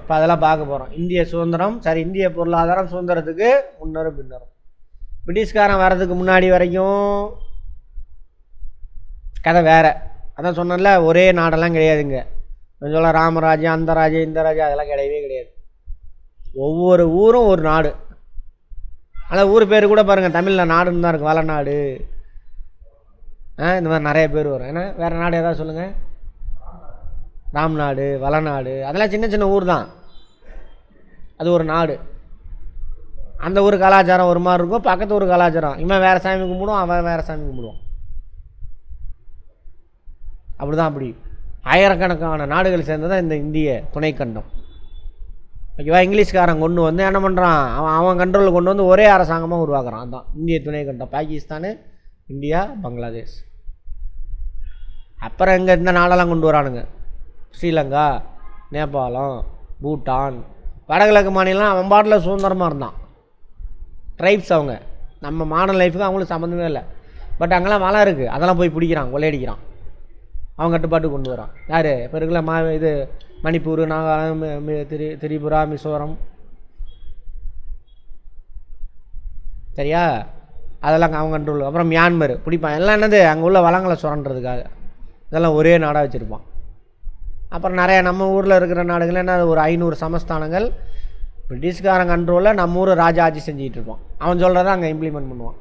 இப்போ அதெல்லாம் பார்க்க போகிறோம். இந்திய சுதந்திரம், சரி, இந்திய பொருளாதாரம் சுதந்திரத்துக்கு முன்னரும் பின்னரும். பிரிட்டிஷ்காரன் வர்றதுக்கு முன்னாடி வரைக்கும் கதை வேறு. அதான் சொன்னல, ஒரே நாடெல்லாம் கிடையாதுங்க. சொல்ல ராமராஜ்யம், அந்த ராஜ்யம், இந்த ராஜ்யம், அதெல்லாம் கிடையவே கிடையாது. ஒவ்வொரு ஊரும் ஒரு நாடு. ஆனால் ஊர் பேர் கூட பாருங்கள், தமிழில் நாடுன்னு தான் இருக்குது. வளநாடு, இந்த மாதிரி நிறைய பேர் வரும். ஏன்னா வேறு நாடு ஏதாவது சொல்லுங்கள். ராம்நாடு, வளநாடு, அதெல்லாம் சின்ன சின்ன ஊர் தான். அது ஒரு நாடு. அந்த ஊர் கலாச்சாரம் ஒரு மாதிரி இருக்கும், பக்கத்து ஊர் கலாச்சாரம். இவன் வேறு சாமி கும்பிடுவோம், அவன் வேறு சாமி கும்பிடுவோம். அப்படி தான். அப்படி ஆயிரக்கணக்கான நாடுகள் சேர்ந்து தான் இந்த இந்திய துணைக்கண்டம். ஓகேவா? இங்கிலீஷ்காரன் கொண்டு வந்து என்ன பண்ணுறான், அவன் கண்ட்ரோலில் கொண்டு வந்து ஒரே அரசாங்கமாக உருவாக்குறான். அதுதான் இந்திய துணைக்கண்டம். பாகிஸ்தான், இந்தியா, பங்களாதேஷ். அப்புறம் எங்கே இந்த நாடெல்லாம் கொண்டு வரானுங்க. ஸ்ரீலங்கா, நேபாளம், பூட்டான், வடகிழக்கு மாநிலம் அவன் பாட்டில் சுதந்திரமாக இருந்தான். ட்ரைப்ஸ் அவங்க. நம்ம மாடர்ன் லைஃபுக்கு அவங்களுக்கு சம்மந்தமே இல்லை. பட் அங்கெல்லாம் வளம் இருக்குது, அதெல்லாம் போய் பிடிக்கிறான், கொள்ளையடிக்கிறான். அவங்க கட்டுப்பாட்டு கொண்டு வரான். யார் இப்போ இருக்குல்ல, இது மணிப்பூர், நாகாலாந்து, திரிபுரா, மிசோரம், சரியா? அதெல்லாம் அவங்க கண்ட்ரோல். அப்புறம் மியான்மர் பிடிப்பான். எல்லாம் என்னது, அங்கே உள்ள வளங்களை சுரண்டுறதுக்காக. இதெல்லாம் ஒரே நாடாக வச்சுருப்பான். அப்புறம் நிறையா நம்ம ஊரில் இருக்கிற நாடுகள் என்ன, ஒரு 500 சமஸ்தானங்கள் பிரிட்டிஷ்காரன் கண்ட்ரோலில் நம்ம ஊர் ராஜா ஆட்சி செஞ்சுக்கிட்டு இருப்பான். அவன் சொல்கிறத அங்கே இம்ப்ளிமெண்ட் பண்ணுவான்.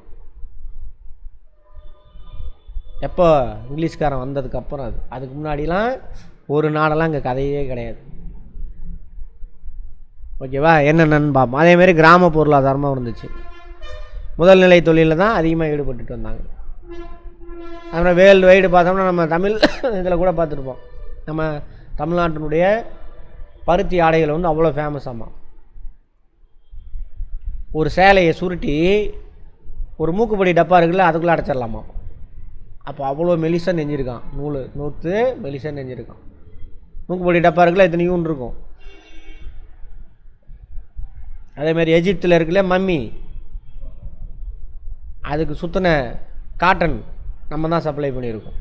எப்போ இங்கிலீஷ்காரன் வந்ததுக்கப்புறம். அதுக்கு முன்னாடிலாம் ஒரு நாடெல்லாம் இங்கே கதையே கிடையாது. ஓகேவா? என்னென்னு பார்ப்போம். அதேமாரி கிராம பொருளாதாரமாக இருந்துச்சு. முதல் நிலை தொழிலில் தான் அதிகமாக ஈடுபட்டுட்டு வந்தாங்க. அப்புறம் வேர்ல்டு வைடு பார்த்தோம்னா நம்ம தமிழ் இதில் கூட பார்த்துருப்போம். நம்ம தமிழ்நாட்டினுடைய பருத்தி ஆடைகள் வந்து அவ்வளோ ஃபேமஸ். ஆமாம், ஒரு சேலையை சுருட்டி ஒரு மூக்குப்பொடி டப்பா இருக்குல்ல, அதுக்குள்ளே அடைச்சிடலாமா. அப்போ அவ்வளோ மெலிசாக நெஞ்சிருக்கான். நூற்று மெலிசாக நெஞ்சிருக்கான். மூக்குப்பொடி டப்பா இருக்குல்ல, இத்தனையும் இருக்கும். அதேமாதிரி எஜிப்தில் இருக்குல்ல மம்மி, அதுக்கு சுற்றின காட்டன் நம்ம தான் சப்ளை பண்ணியிருக்கோம்.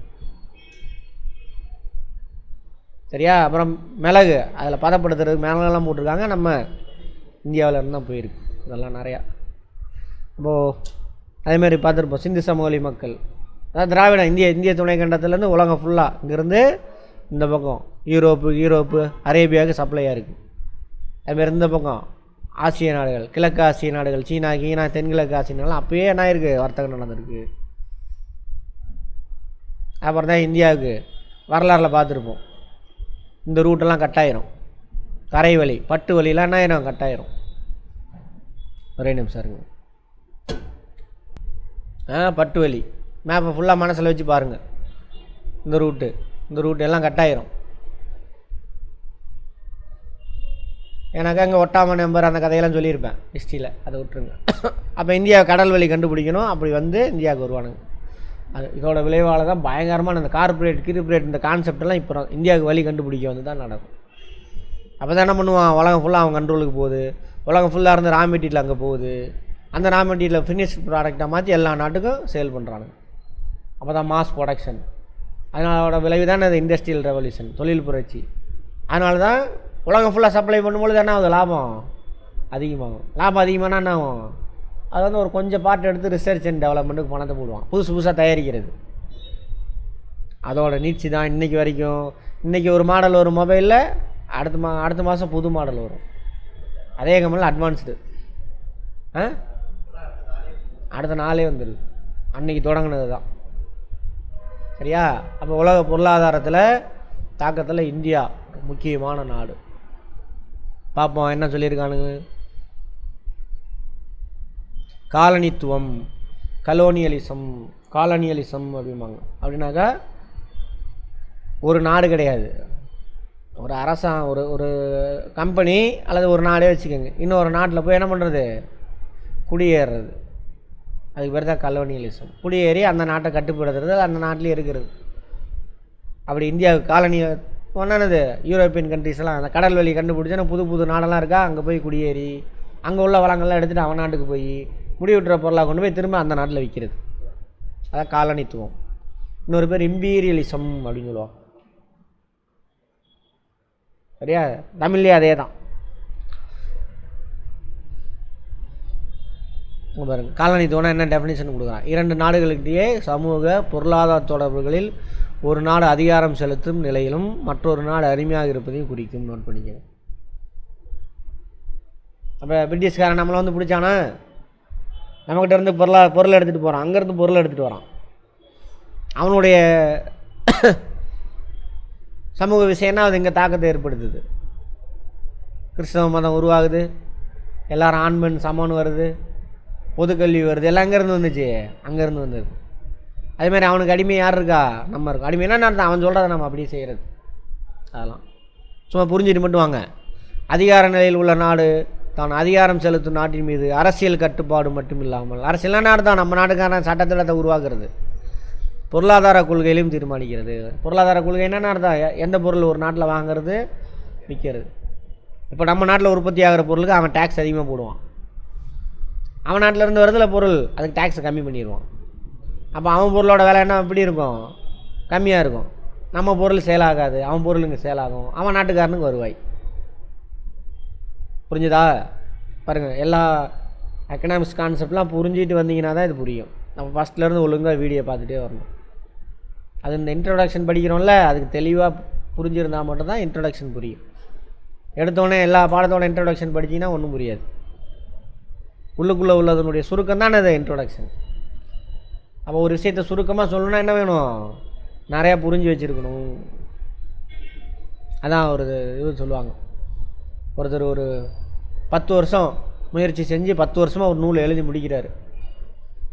சரியா? அப்புறம் மிளகு, அதில் பதப்படுத்துறதுக்கு மிளகெல்லாம் போட்டிருக்காங்க. நம்ம இந்தியாவில் இருந்து தான் போயிருக்கு. இதெல்லாம் நிறையா. இப்போது அதேமாதிரி பார்த்துருப்போம் சிந்து சமவெளி மக்கள். அதாவது திராவிடம், இந்திய துணைக்கண்டத்துலேருந்து உலகம் ஃபுல்லாக இங்கேருந்து இந்த பக்கம் யூரோப்பு, அரேபியாவுக்கு சப்ளையாக இருக்குது. அதுமாதிரி இந்த பக்கம் ஆசிய நாடுகள், கிழக்கு ஆசிய நாடுகள், சீனா, கீனா, தென்கிழக்கு ஆசிய நாடுகள் அப்போயே என்ன இருக்குது, வர்த்தகம் நடந்திருக்கு. அப்புறம் தான் இந்தியாவுக்கு வரலாறில் பார்த்துருப்போம், இந்த ரூட்டெல்லாம் கட்டாயிரும். கரை வழி, பட்டு வழியெலாம் என்ன ஆயிரும், கட்டாயிரும். ஒரே நிமிஷம் இருங்க. பட்டு வழி மேப்பை ஃபுல்லாக மனசில் வச்சு பாருங்கள். இந்த ரூட்டு எல்லாம் கட்டாயிரும். எனக்கு அங்கே ஒட்டாம நம்பர் அந்த கதையெல்லாம் சொல்லியிருப்பேன் ஹிஸ்ட்ரியில், அதை விட்டுருங்க. அப்போ இந்தியா கடல் வழி கண்டுபிடிக்கணும். அப்படி வந்து இந்தியாவுக்கு வருவானுங்க. அது இதோட விளைவால் தான் பயங்கரமான இந்த கார்பரேட் இந்த கான்செப்டெல்லாம் இப்போ இந்தியாவுக்கு வழி கண்டுபிடிக்க வந்து தான் நடக்கும். அப்போ தான் என்ன பண்ணுவான், உலகம் ஃபுல்லாக அவன் கண்ட்ரோலுக்கு போகுது. உலகம் ஃபுல்லாக இருந்து ரா மெட்டீரியல் அங்கே போகுது. அந்த ரா மெட்டீரியலை ஃபினிஷ் ப்ராடக்டாக மாற்றி எல்லா நாட்டுக்கும் சேல் பண்ணுறானுங்க. அப்போ தான் மாஸ் ப்ரொடக்ஷன். அதனோட விளைவு தான் அது இண்டஸ்ட்ரியல் ரெவல்யூஷன், தொழில் புரட்சி. அதனால தான் உலகம் ஃபுல்லாக சப்ளை பண்ணும்பொழுது என்ன ஆகுது, லாபம் அதிகமாகும். லாபம் அதிகமானா என்ன ஆகும், அது வந்து ஒரு கொஞ்சம் பார்ட் எடுத்து ரிசர்ச் அண்ட் டெவலப்மெண்ட்டுக்கு பணத்தை போடுவான், புதுசாக தயாரிக்கிறது. அதோட நீட்சி தான் இன்றைக்கி வரைக்கும். இன்றைக்கி ஒரு மாடல் ஒரு மொபைலில் அடுத்த மாதம் புது மாடல் வரும். அதே கம்பெனியில் அட்வான்ஸ்டு அடுத்த நாளே வந்துடுது. அன்றைக்கி தொடங்கினது தான். சரியா? அப்போ உலக பொருளாதாரத்தில் தாக்கத்தில் இந்தியா முக்கியமான நாடு. பார்ப்போம் என்ன சொல்லியிருக்கானுங்க. காலனித்துவம், காலனியலிசம் அப்படிம்பாங்க. அப்படின்னாக்கா ஒரு நாடு கிடையாது, ஒரு ஒரு கம்பெனி அல்லது ஒரு நாடே வச்சுக்கோங்க, இன்னொரு நாட்டில் போய் என்ன பண்ணுறது, குடியேறுறது. அதுக்கு பேர் தான் கலோனியலிசம். குடியேறி அந்த நாட்டை கட்டுப்படுத்துறது, அந்த நாட்டிலே இருக்கிறது. அப்படி இந்தியாவுக்கு காலனி ஒன்றானது. யூரோப்பியன் கண்ட்ரிஸ்லாம் அந்த கடல் வழி கண்டுபிடிச்சோன்னா புது நாடெல்லாம் இருக்கா, அங்கே போய் குடியேறி அங்கே உள்ள வளங்கள்லாம் எடுத்துகிட்டு அவன் நாட்டுக்கு போய் முடிவுற்ற பொருளாக கொண்டு போய் திரும்ப அந்த நாட்டில் விற்கிறது. அதான் காலனித்துவம். இன்னொரு பேர் இம்பீரியலிசம் அப்படின்னு சொல்லுவாங்க. சரியா? தமிழ்லேயே அதே தான். இங்கே பாருங்கள், காலனித்துவம்னா என்ன டெஃபினேஷன் கொடுக்குறான். 2 நாடுகளுக்கிடையே சமூக பொருளாதார தொடர்புகளில் ஒரு நாடு அதிகாரம் செலுத்தும் நிலையிலும் மற்றொரு நாடு அடிமையாக இருப்பதையும் குறிக்கும். நோட் பண்ணிக்கணும். அப்போ பிரிட்டிஷ்காரன் நம்மளை வந்து பிடிச்சானா, நம்மக்கிட்ட இருந்து பொருளை எடுத்துகிட்டு போகிறான், அங்கேருந்து பொருளை எடுத்துகிட்டு வரான். அவனுடைய சமூக விஷயம்னா அது இங்கே தாக்கத்தை ஏற்படுத்துது. கிறிஸ்தவ மதம் உருவாகுது, எல்லோரும் ஆண் பெண் சமம்னு வருது, பொதுக்கல்வி வருது, எல்லாம் அங்கேருந்து வந்துச்சு, அங்கேருந்து வந்தது. அதேமாதிரி அவனுக்கு அடிமை யார் இருக்கா, நம்ம இருக்கோம். அடிமை என்ன நடந்தா அவன் சொல்கிறத நம்ம அப்படியே செய்கிறது. அதெல்லாம் சும்மா புரிஞ்சுட்டு மட்டும் வாங்க. அதிகார நிலையில் உள்ள நாடு தான் அதிகாரம் செலுத்தும் நாட்டின் மீது அரசியல் கட்டுப்பாடு மட்டும் இல்லாமல், அரசியல் நாடு தான் நம்ம நாட்டுக்கான சட்டத்திட்டத்தை உருவாக்குறது, பொருளாதார கொள்கையிலும் தீர்மானிக்கிறது. பொருளாதார கொள்கை என்னென்ன அர்த்தம், எந்த பொருள் ஒரு நாட்டில் வாங்கிறது விற்கிறது. இப்போ நம்ம நாட்டில் உற்பத்தி ஆகிற பொருளுக்கு அவன் டேக்ஸ் அதிகமாக போடுவான், அவன் நாட்டிலேருந்து வரதில்ல பொருள், அதுக்கு டேக்ஸை கம்மி பண்ணிடுவான். அப்போ அவன் பொருளோட விலை என்ன எப்படி இருக்கும், கம்மியாக இருக்கும். நம்ம பொருள் சேல் ஆகாது, அவன் பொருள் இங்கே சேல் ஆகும், அவன் நாட்டுக்காரனுக்கு வருவாய். புரிஞ்சுதா? பாருங்கள், எல்லா எக்கனாமிக்ஸ் கான்செப்ட்லாம் புரிஞ்சிட்டு வந்தீங்கன்னா தான் இது புரியும். நம்ம ஃபஸ்ட்லேருந்து ஒழுங்காக வீடியோ பார்த்துட்டே வரணும். அது இந்த இன்ட்ரொடக்ஷன் படிக்கிறோம்ல, அதுக்கு தெளிவாக புரிஞ்சிருந்தால் மட்டும்தான் இன்ட்ரொடக்ஷன் புரியும். எடுத்தோடனே எல்லா பாடத்தோட இன்ட்ரொடக்ஷன் படிச்சிங்கன்னா ஒன்றும் புரியாது. உள்ளுக்குள்ளே உள்ளதனுடைய சுருக்கம் தான் அது இன்ட்ரொடக்ஷன். அப்போ ஒரு விஷயத்தை சுருக்கமாக சொல்லணுன்னா என்ன வேணும், நிறையா புரிஞ்சு வச்சுருக்கணும். அதான் ஒரு இது சொல்லுவாங்க, ஒருத்தர் ஒரு 10 வருஷம் முயற்சி செஞ்சு 10 வருஷமாக ஒரு நூல் எழுதி முடிக்கிறார்.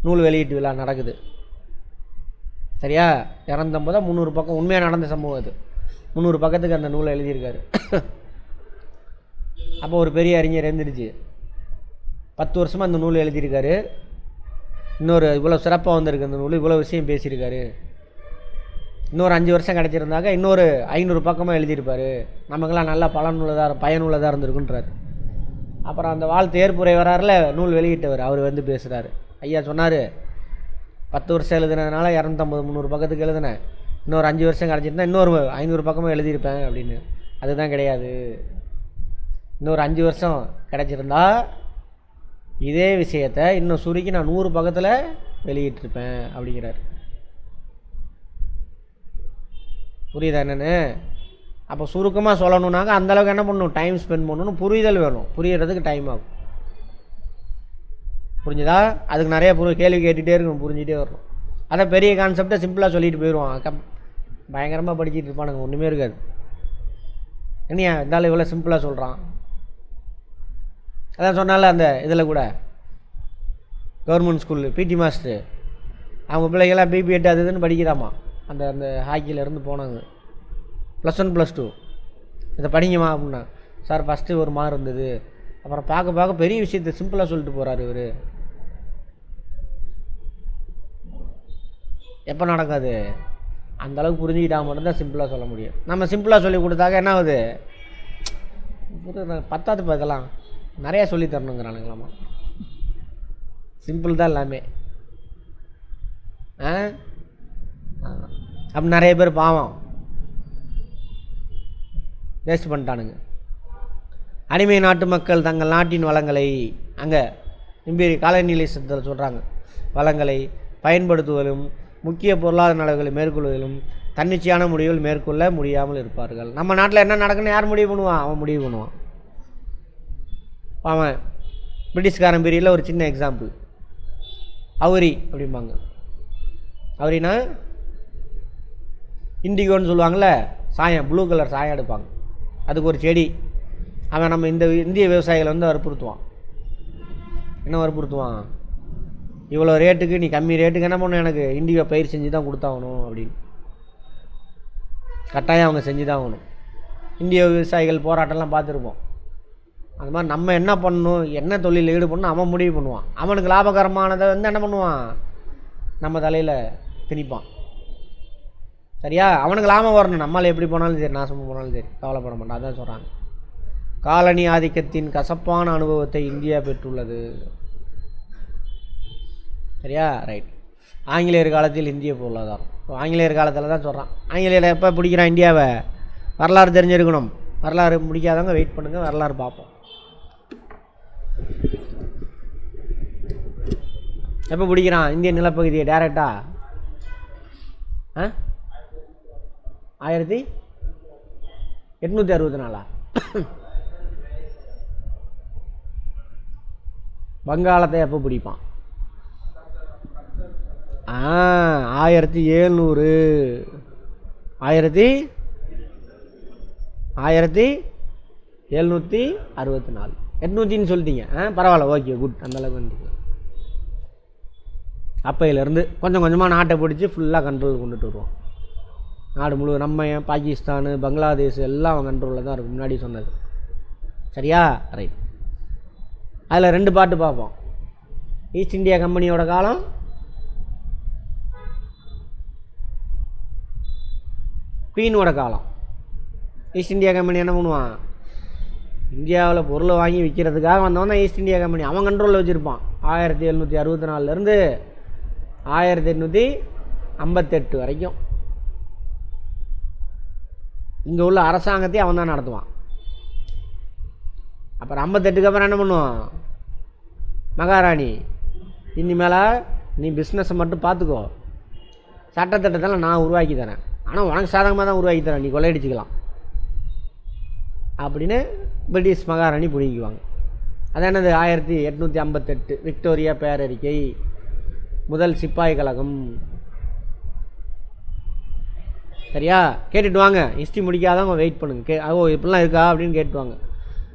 நூல் வெளியீட்டு விழா நடக்குது, சரியா? 250 300 பக்கம், உண்மையாக நடந்த சம்பவம் அது. 300 பக்கத்துக்கு அந்த நூலை எழுதியிருக்காரு. அப்போ ஒரு பெரிய அறிஞர் எழுந்திருச்சு, 10 வருஷமாக அந்த நூல் எழுதியிருக்காரு, இன்னொரு இவ்வளோ சிறப்பாக வந்திருக்கு அந்த நூல், இவ்வளோ விஷயம் பேசியிருக்காரு, இன்னொரு 5 வருஷம் கிடச்சிருந்தாக்க இன்னொரு 500 பக்கமாக எழுதியிருப்பார், நமக்கெல்லாம் நல்லா பயனுள்ளதாக இருந்திருக்குன்றார். அப்புறம் அந்த வாழ்த்து ஏற்புரை வராருல, நூல் வெளியிட்டவர், அவர் வந்து பேசுகிறார். ஐயா சொன்னார், 10 வருஷம் எழுதுனதுனால 250 300 பக்கத்துக்கு எழுதுனேன், இன்னொரு 5 வருஷம் கிடச்சிருந்தா இன்னொரு 500 பக்கமாக எழுதியிருப்பேன் அப்படின்னு. அதுதான் கிடையாது, இன்னொரு 5 வருஷம் கிடச்சிருந்தா இதே விஷயத்தை இன்னும் சுருக்கி நான் 100 பக்கத்தில் வெளியிட்டிருப்பேன் அப்படிங்கிறார். புரியுதா என்னென்னு? அப்போ சுருக்கமாக சொல்லணுன்னாக்க அந்தளவுக்கு என்ன பண்ணணும், டைம் ஸ்பெண்ட் பண்ணணும், புரிதல் வேணும், புரியறதுக்கு டைம் ஆகும். புரிஞ்சுதா? அதுக்கு நிறைய கேள்வி கேட்டுகிட்டே இருக்கணும், புரிஞ்சுட்டே வரணும். அதை பெரிய கான்செப்டை சிம்பிளாக சொல்லிட்டு போயிடுவான், பயங்கரமாக படிச்சுட்டு இருப்பானுங்க, ஒன்றுமே இருக்காது. என்னையா இருந்தாலும் இவ்வளோ சிம்பிளாக சொல்கிறான். அதான் சொன்னால அந்த இதில் கூட கவர்மெண்ட் ஸ்கூலு பிடி மாஸ்டரு அவங்க பிள்ளைகள்லாம் பிபி8 அது இதுன்னு படிக்கிறாமா. அந்த அந்த ஹாக்கியிலேருந்து போனாங்க, +1 +2 இதை படிங்கம்மா அப்படின்னா. சார் ஃபஸ்ட்டு ஒரு மார்க் இருந்தது, அப்புறம் பார்க்க பெரிய விஷயத்தை சிம்பிளாக சொல்லிட்டு போகிறாரு இவர். எப்போ நடக்காது, அந்தளவுக்கு புரிஞ்சுக்கிட்டா மட்டும்தான் சிம்பிளாக சொல்ல முடியும். நம்ம சிம்பிளாக சொல்லி கொடுத்தாக்க என்ன ஆகுது, 10வது பார்க்கலாம் நிறையா சொல்லி தரணுங்கிறானுங்களாம்மா. சிம்பிள் தான் எல்லாமே. அப்போ நிறைய பேர் பாவம் வேஸ்ட் பண்ணிட்டானுங்க. அடிமை நாட்டு மக்கள் தங்கள் நாட்டின் வளங்களை, அங்கே காலனியலிசத்தில் சொல்கிறாங்க, வளங்களை பயன்படுத்துவதிலும் முக்கிய பொருளாதார நடவடிக்கைகளை மேற்கொள்வதிலும் தன்னிச்சையான முடிவுகள் மேற்கொள்ள முடியாமல் இருப்பார்கள். நம்ம நாட்டில் என்ன நடக்குன்னு யார் முடிவு பண்ணுவான், அவன் முடிவு பண்ணுவான். அவன் பிரிட்டிஷ்காரன் பீரியடில் ஒரு சின்ன எக்ஸாம்பிள், அவுரி அப்படிம்பாங்க. அவுரினா இண்டிகோன்னு சொல்லுவாங்கள்ல, சாயம், ப்ளூ கலர் சாயம் எடுப்பாங்க, அதுக்கு ஒரு செடி. அவன் நம்ம இந்திய விவசாயிகளை வந்து வற்புறுத்துவான். என்ன வற்புறுத்துவான், இவ்வளோ ரேட்டுக்கு நீ கம்மி ரேட்டுக்கு என்ன பண்ணணும், எனக்கு இண்டிகோ பயிர் செஞ்சு தான் கொடுத்தாகணும் அப்படின்னு. கட்டாயம் அவங்க செஞ்சு தான் ஆகணும். இந்திய விவசாயிகள் போராட்டம்லாம் பார்த்துருப்போம். அது மாதிரி நம்ம என்ன பண்ணணும், என்ன தொழிலில் ஈடுபடணும் அவன் முடிவு பண்ணுவான். அவனுக்கு லாபகரமானதை வந்து என்ன பண்ணுவான், நம்ம தலையில் திணிப்பான். சரியா? அவனுக்கு லாபம் வரணும், நம்மளால் எப்படி போனாலும் சரி, நாசமாக போனாலும் சரி, கவலைப்பட மாட்டான். அதான் சொல்கிறாங்க, காலனி ஆதிக்கத்தின் கசப்பான அனுபவத்தை இந்தியா பெற்றுள்ளது. சரியா? ரைட். ஆங்கிலேயர் காலத்தில் இந்திய பொருளாதாரம், ஆங்கிலேயர் காலத்தில் தான் சொல்கிறான். ஆங்கிலேயர் எப்போ பிடிக்கிறான் இந்தியாவை, வரலாறு தெரிஞ்சிருக்கணும். வரலாறு முடிக்காதவங்க வெயிட் பண்ணுங்கள், வரலாறு பார்ப்போம். எப்போ பிடிக்கிறான் இந்திய நிலப்பகுதியை டேரெக்டா? 1864 வங்காளத்தை எப்போ பிடிப்பான்? 1700 1764 800ன்னு சொல்லிட்டீங்க. பரவாயில்ல, ஓகே, குட். அந்தளவுக்கு வந்துட்டீங்க. அப்பையிலேருந்து கொஞ்சம் கொஞ்சமாக நாட்டை பிடிச்சி ஃபுல்லாக கண்ட்ரோல் கொண்டுட்டு வருவோம். நாடு முழு நம்ம பாகிஸ்தானு பங்களாதேஷ் எல்லாம் அவன் கண்ட்ரோலில் தான் இருக்கும், முன்னாடி சொன்னது. சரியா? ரைட். அதில் 2 பாட்டு பார்ப்போம். ஈஸ்ட் இந்தியா கம்பெனியோட காலம், குயினோட காலம். ஈஸ்ட் இந்தியா கம்பெனி என்ன பண்ணுவான்? இந்தியாவில் பொருளை வாங்கி விற்கிறதுக்காக வந்தவன் தான் ஈஸ்ட் இந்தியா கம்பெனி. அவன் கண்ட்ரோலில் வச்சுருப்பான் 1764 1858 வரைக்கும். இங்கே உள்ள அரசாங்கத்தையும் அவன் தான் நடத்துவான். அப்புறம் 58க்கு அப்புறம் என்ன பண்ணுவான்? மகாராணி, இனிமேல் நீ பிஸ்னஸை மட்டும் பார்த்துக்கோ, சட்டத்திட்டத்தெல்லாம் நான் உருவாக்கி தரேன், ஆனால் உனக்கு சாதகமாக தான் உருவாக்கி தரேன், நீ கொள்ளையடிச்சிக்கலாம் அப்படின்னு பிரிட்டிஷ் மகாராணி பிடிக்குவாங்க. அது என்னது? 1858 விக்டோரியா பேரறிக்கை, முதல் சிப்பாய் கழகம். சரியா? கேட்டுட்டு வாங்க. ஹிஸ்ட்ரி முடிக்காதவங்க வெயிட் பண்ணுங்க. இப்படிலாம் இருக்கா அப்படின்னு கேட்டுவாங்க.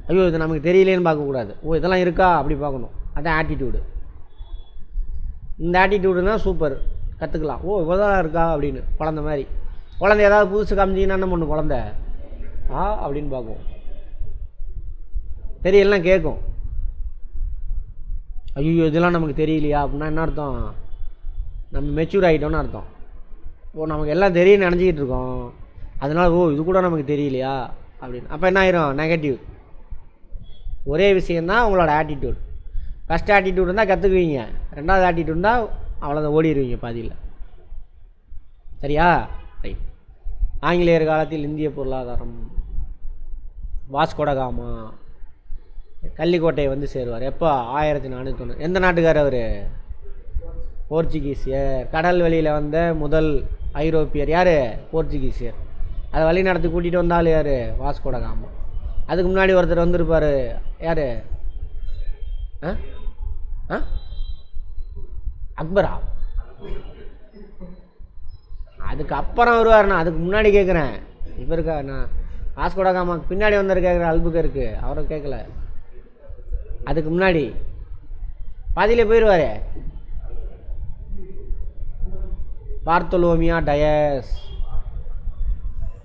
ஐயோ இது நமக்கு தெரியலேன்னு பார்க்கக்கூடாது. இதெல்லாம் இருக்கா அப்படி பார்க்கணும். அதான் ஆட்டிடியூடு. இந்த ஆட்டிடியூடு தான் சூப்பர், கற்றுக்கலாம். இவ்வளோதான் இருக்கா அப்படின்னு. குழந்த மாதிரி. குழந்தை ஏதாவது புதுசு காமிச்சிங்கன்னா என்ன பண்ணும்? குழந்த அப்படின்னு பார்க்கும். தெரியலாம் கேட்கும். ஐயோ இதெல்லாம் நமக்கு தெரியலையா அப்படின்னா என்ன அர்த்தம்? நம்ம மெச்சூர் ஆகிட்டோன்னு அர்த்தம். நமக்கு எல்லாம் தெரியும் நினச்சிக்கிட்டு இருக்கோம், அதனால் இது கூட நமக்கு தெரியலையா அப்படின்னு. அப்போ என்ன ஆயிரும்? நெகட்டிவ். ஒரே விஷயந்தான் உங்களோட ஆட்டிடியூட். ஃபஸ்ட் ஆட்டிடியூட் இருந்தால் கற்றுக்குவீங்க, 2வது ஆட்டிடியூட் இருந்தால் அவ்வளோதான், ஓடிடுவீங்க பாதியில். சரியா? ரைட். ஆங்கிலேயர் காலத்தில் இந்திய பொருளாதாரம். வாஸ்கோடகாமா கள்ளிக்கோட்டையை வந்து சேருவார். எப்போ? 1490. எந்த நாட்டுக்கார் அவர்? போர்ச்சுகீசியர். கடல் வழியில் வந்த முதல் ஐரோப்பியர் யார்? போர்ச்சுகீசியர். அதை வழி நடத்தி கூட்டிகிட்டு வந்தாலும் யார்? வாஸ்கோடகாமா. அதுக்கு முன்னாடி ஒருத்தர் வந்திருப்பார். யார்? அக்பரா? அதுக்கு அப்புறம் வருவார்ண்ணா, அதுக்கு முன்னாடி கேட்குறேன். இப்போ இருக்கா நான் வாஸ்கோடகாமாக்கு பின்னாடி வந்தார் கேட்குறேன். அல்புகருக்கு அவரை கேட்கல, அதுக்கு முன்னாடி பாதியிலே போயிடுவார். பார்த்தோலோமியா டயஸ்.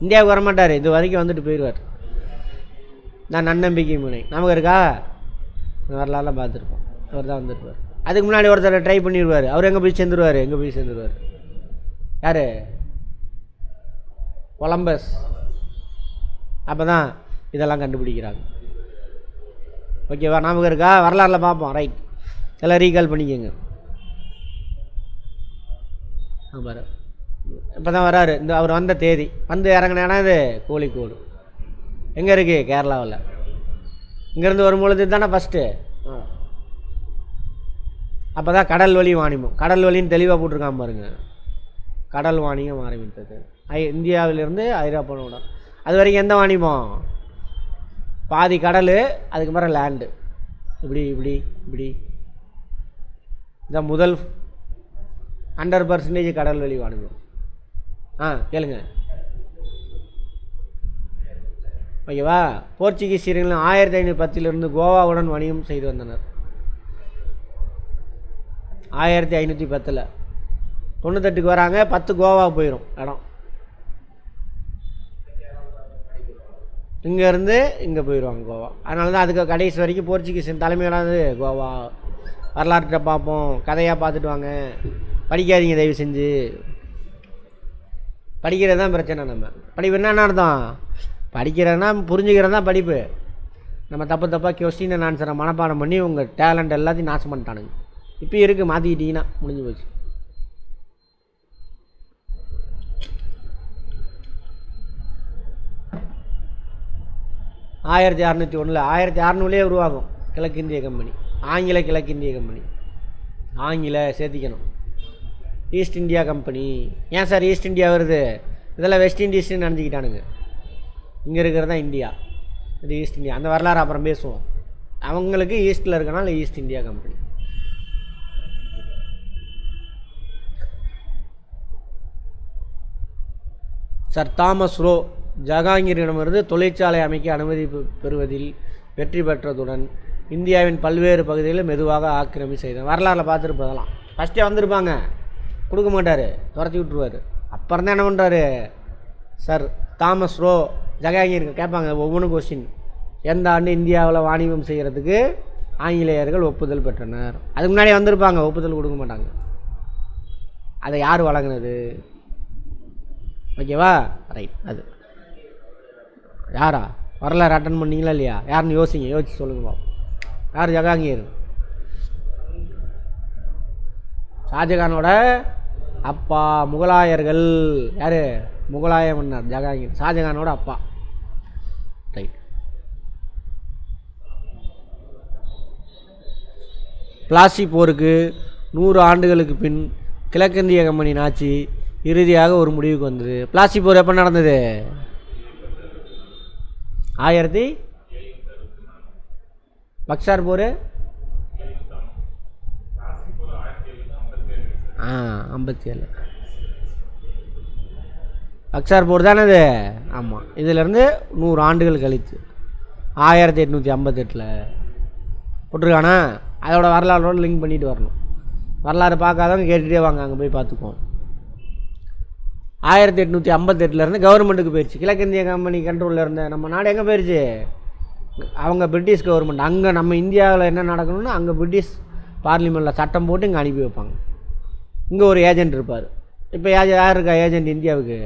இந்தியாவுக்கு வரமாட்டார், இது வரைக்கும் வந்துட்டு போயிடுவார். நான் நன்னம்பிக்கை முனை நமக்கு இருக்கா? வரலாறுலாம் பார்த்துருப்போம். அவர் தான் வந்துருப்பார். அதுக்கு முன்னாடி ஒருத்தர் ட்ரை பண்ணிடுவார். அவர் எங்கே போய் சேர்ந்துருவார்? யார்? கொலம்பஸ். அப்போ தான் இதெல்லாம் கண்டுபிடிக்கிறாங்க. ஓகேவா? நமக்கு இருக்கா? வரலாறில் பார்ப்போம். ரைட். எல்லாம் ரீகால் பண்ணிக்கோங்க. பாரு, இப்போ தான் வராரு. இந்த அவர் வந்த தேதி வந்து இறங்கின இடம் இது கோழிக்கோடு. எங்கே இருக்குது? கேரளாவில். இங்கேருந்து வரும்பொழுது தானே ஃபஸ்ட்டு. அப்போ தான் கடல் வழி வாணிபம். கடல் வழின்னு தெளிவாக போட்டிருக்காம பாருங்க. கடல் வாணிகம் ஆரம்பித்தது இந்தியாவிலிருந்து ஐரோப்பாவோட. அது வரைக்கும் எந்த வாணிபம்? பாதி கடல், அதுக்கு பிறகு லேண்டு. இப்படி இதான் முதல் 100% கடல் வழி வாணிபம். கேளுங்க. ஓகேவா? போர்ச்சுகீசியர்கள் 1510 கோவாவுடன் வணிகம் செய்து வந்தனர். 1510 98க்கு வராங்க. 10 கோவா போயிடும் இடம். இங்கேருந்து இங்கே போயிடுவாங்க கோவா. அதனால தான் அதுக்கு கடைசி வரைக்கும் போர்ச்சுகீஸின் தலைமையிலானது கோவா. வரலாற்றை பார்ப்போம், கதையாக பார்த்துட்டு வாங்க. படிக்காதீங்க தயவு செஞ்சு. படிக்கிறது தான் பிரச்சனை. நம்ம படிப்பு என்ன அர்த்தம்? படிக்கிறதுனா புரிஞ்சுக்கிறது தான் படிப்பு. நம்ம தப்பாக கொஸ்டின் அண்ட் ஆன்சரை மனப்பாடம் பண்ணி உங்கள் டேலண்ட் எல்லாத்தையும் நாசம் பண்ணிட்டானுங்க. இப்போ இருக்குது, மாற்றிக்கிட்டீங்கன்னா முடிஞ்சு போச்சு. ஆயிரத்தி 1601 1600 உருவாகும் கிழக்கிந்திய கம்பெனி, ஆங்கில கிழக்கிந்திய கம்பெனி. ஆங்கில சேர்த்திக்கணும். East India Company. ஏன் சார் ஈஸ்ட் இந்தியா வருது? இதெல்லாம் வெஸ்ட் இண்டீஸ்ன்னு நினச்சிக்கிட்டானுங்க. இங்கே இருக்கிறது தான் இந்தியா, இது ஈஸ்ட் இந்தியா. அந்த வரலாறு அப்புறம் பேசுவோம். அவங்களுக்கு ஈஸ்ட்டில் இருக்கனால East India Company. Sir Thomas Roe ஜஹாங்கீரிடமிருந்து தொழிற்சாலை அமைக்க அனுமதி பெறுவதில் வெற்றி பெற்றதுடன் இந்தியாவின் பல்வேறு பகுதிகளில் மெதுவாக ஆக்கிரமி செய்தார். வரலாறில் பார்த்துருப்பதெல்லாம் ஃபஸ்ட்டே வந்திருப்பாங்க, கொடுக்க மாட்டார், துரத்தி விட்டுருவார். அப்புறம் தான் என்ன பண்ணுறாரு சார் தாமஸ் ரோ ஜஹாங்கீர் கேட்பாங்க ஒவ்வொன்றும் கொஸ்டின். எந்த ஆண்டு இந்தியாவில் வாணிபம் செய்கிறதுக்கு ஆங்கிலேயர்கள் ஒப்புதல் பெற்றனர்? அதுக்கு முன்னாடியே வந்திருப்பாங்க, ஒப்புதல் கொடுக்க மாட்டாங்க. அதை யார் வழங்கினது? ஓகேவா, ரைட். அது யாரா? வரலாறு அட்டன் பண்ணிங்களா இல்லையா? யாருன்னு யோசிச்சு சொல்லுங்க. யார் ஜஹாங்கீர்? ஷாஜகானோட அப்பா. முகலாயர்கள் யார்? முகலாய மன்னர் ஜஹாங்கீர், ஷாஜகானோட அப்பா. ரைட். பிளாசி போருக்கு 100 ஆண்டுகளுக்கு பின் கிழக்கிந்திய கம்பெனியின் ஆட்சி இறுதியாக ஒரு முடிவுக்கு வந்தது. பிளாசி போர் எப்போ நடந்தது? 1000 பக்சார் போர் 57. பக்சார் போர் தானே இது? ஆமாம். இதிலேருந்து 100 ஆண்டுகள் கழித்து 1858 போட்டிருக்கானா? அதோட வரலாறோடு லிங்க் பண்ணிட்டு வரணும். வரலாறு பார்க்காதவங்க கேட்டுகிட்டே வாங்க, அங்கே போய் பார்த்துக்குவோம். 1858 கவர்மெண்ட்டுக்கு போயிடுச்சு. கிழக்கிந்திய கம்பெனி கண்ட்ரோலில் இருந்த நம்ம நாடு எங்கே போயிடுச்சு? அவங்க பிரிட்டிஷ் கவர்மெண்ட். அங்கே நம்ம இந்தியாவில் என்ன நடக்கணும்னு அங்கே பிரிட்டிஷ் பார்லிமெண்ட்டில் சட்டம் போட்டு இங்கே அனுப்பி வைப்பாங்க. இங்கே ஒரு ஏஜென்ட் இருப்பார். இப்போ யார் இருக்கா ஏஜென்ட் இந்தியாவுக்கு?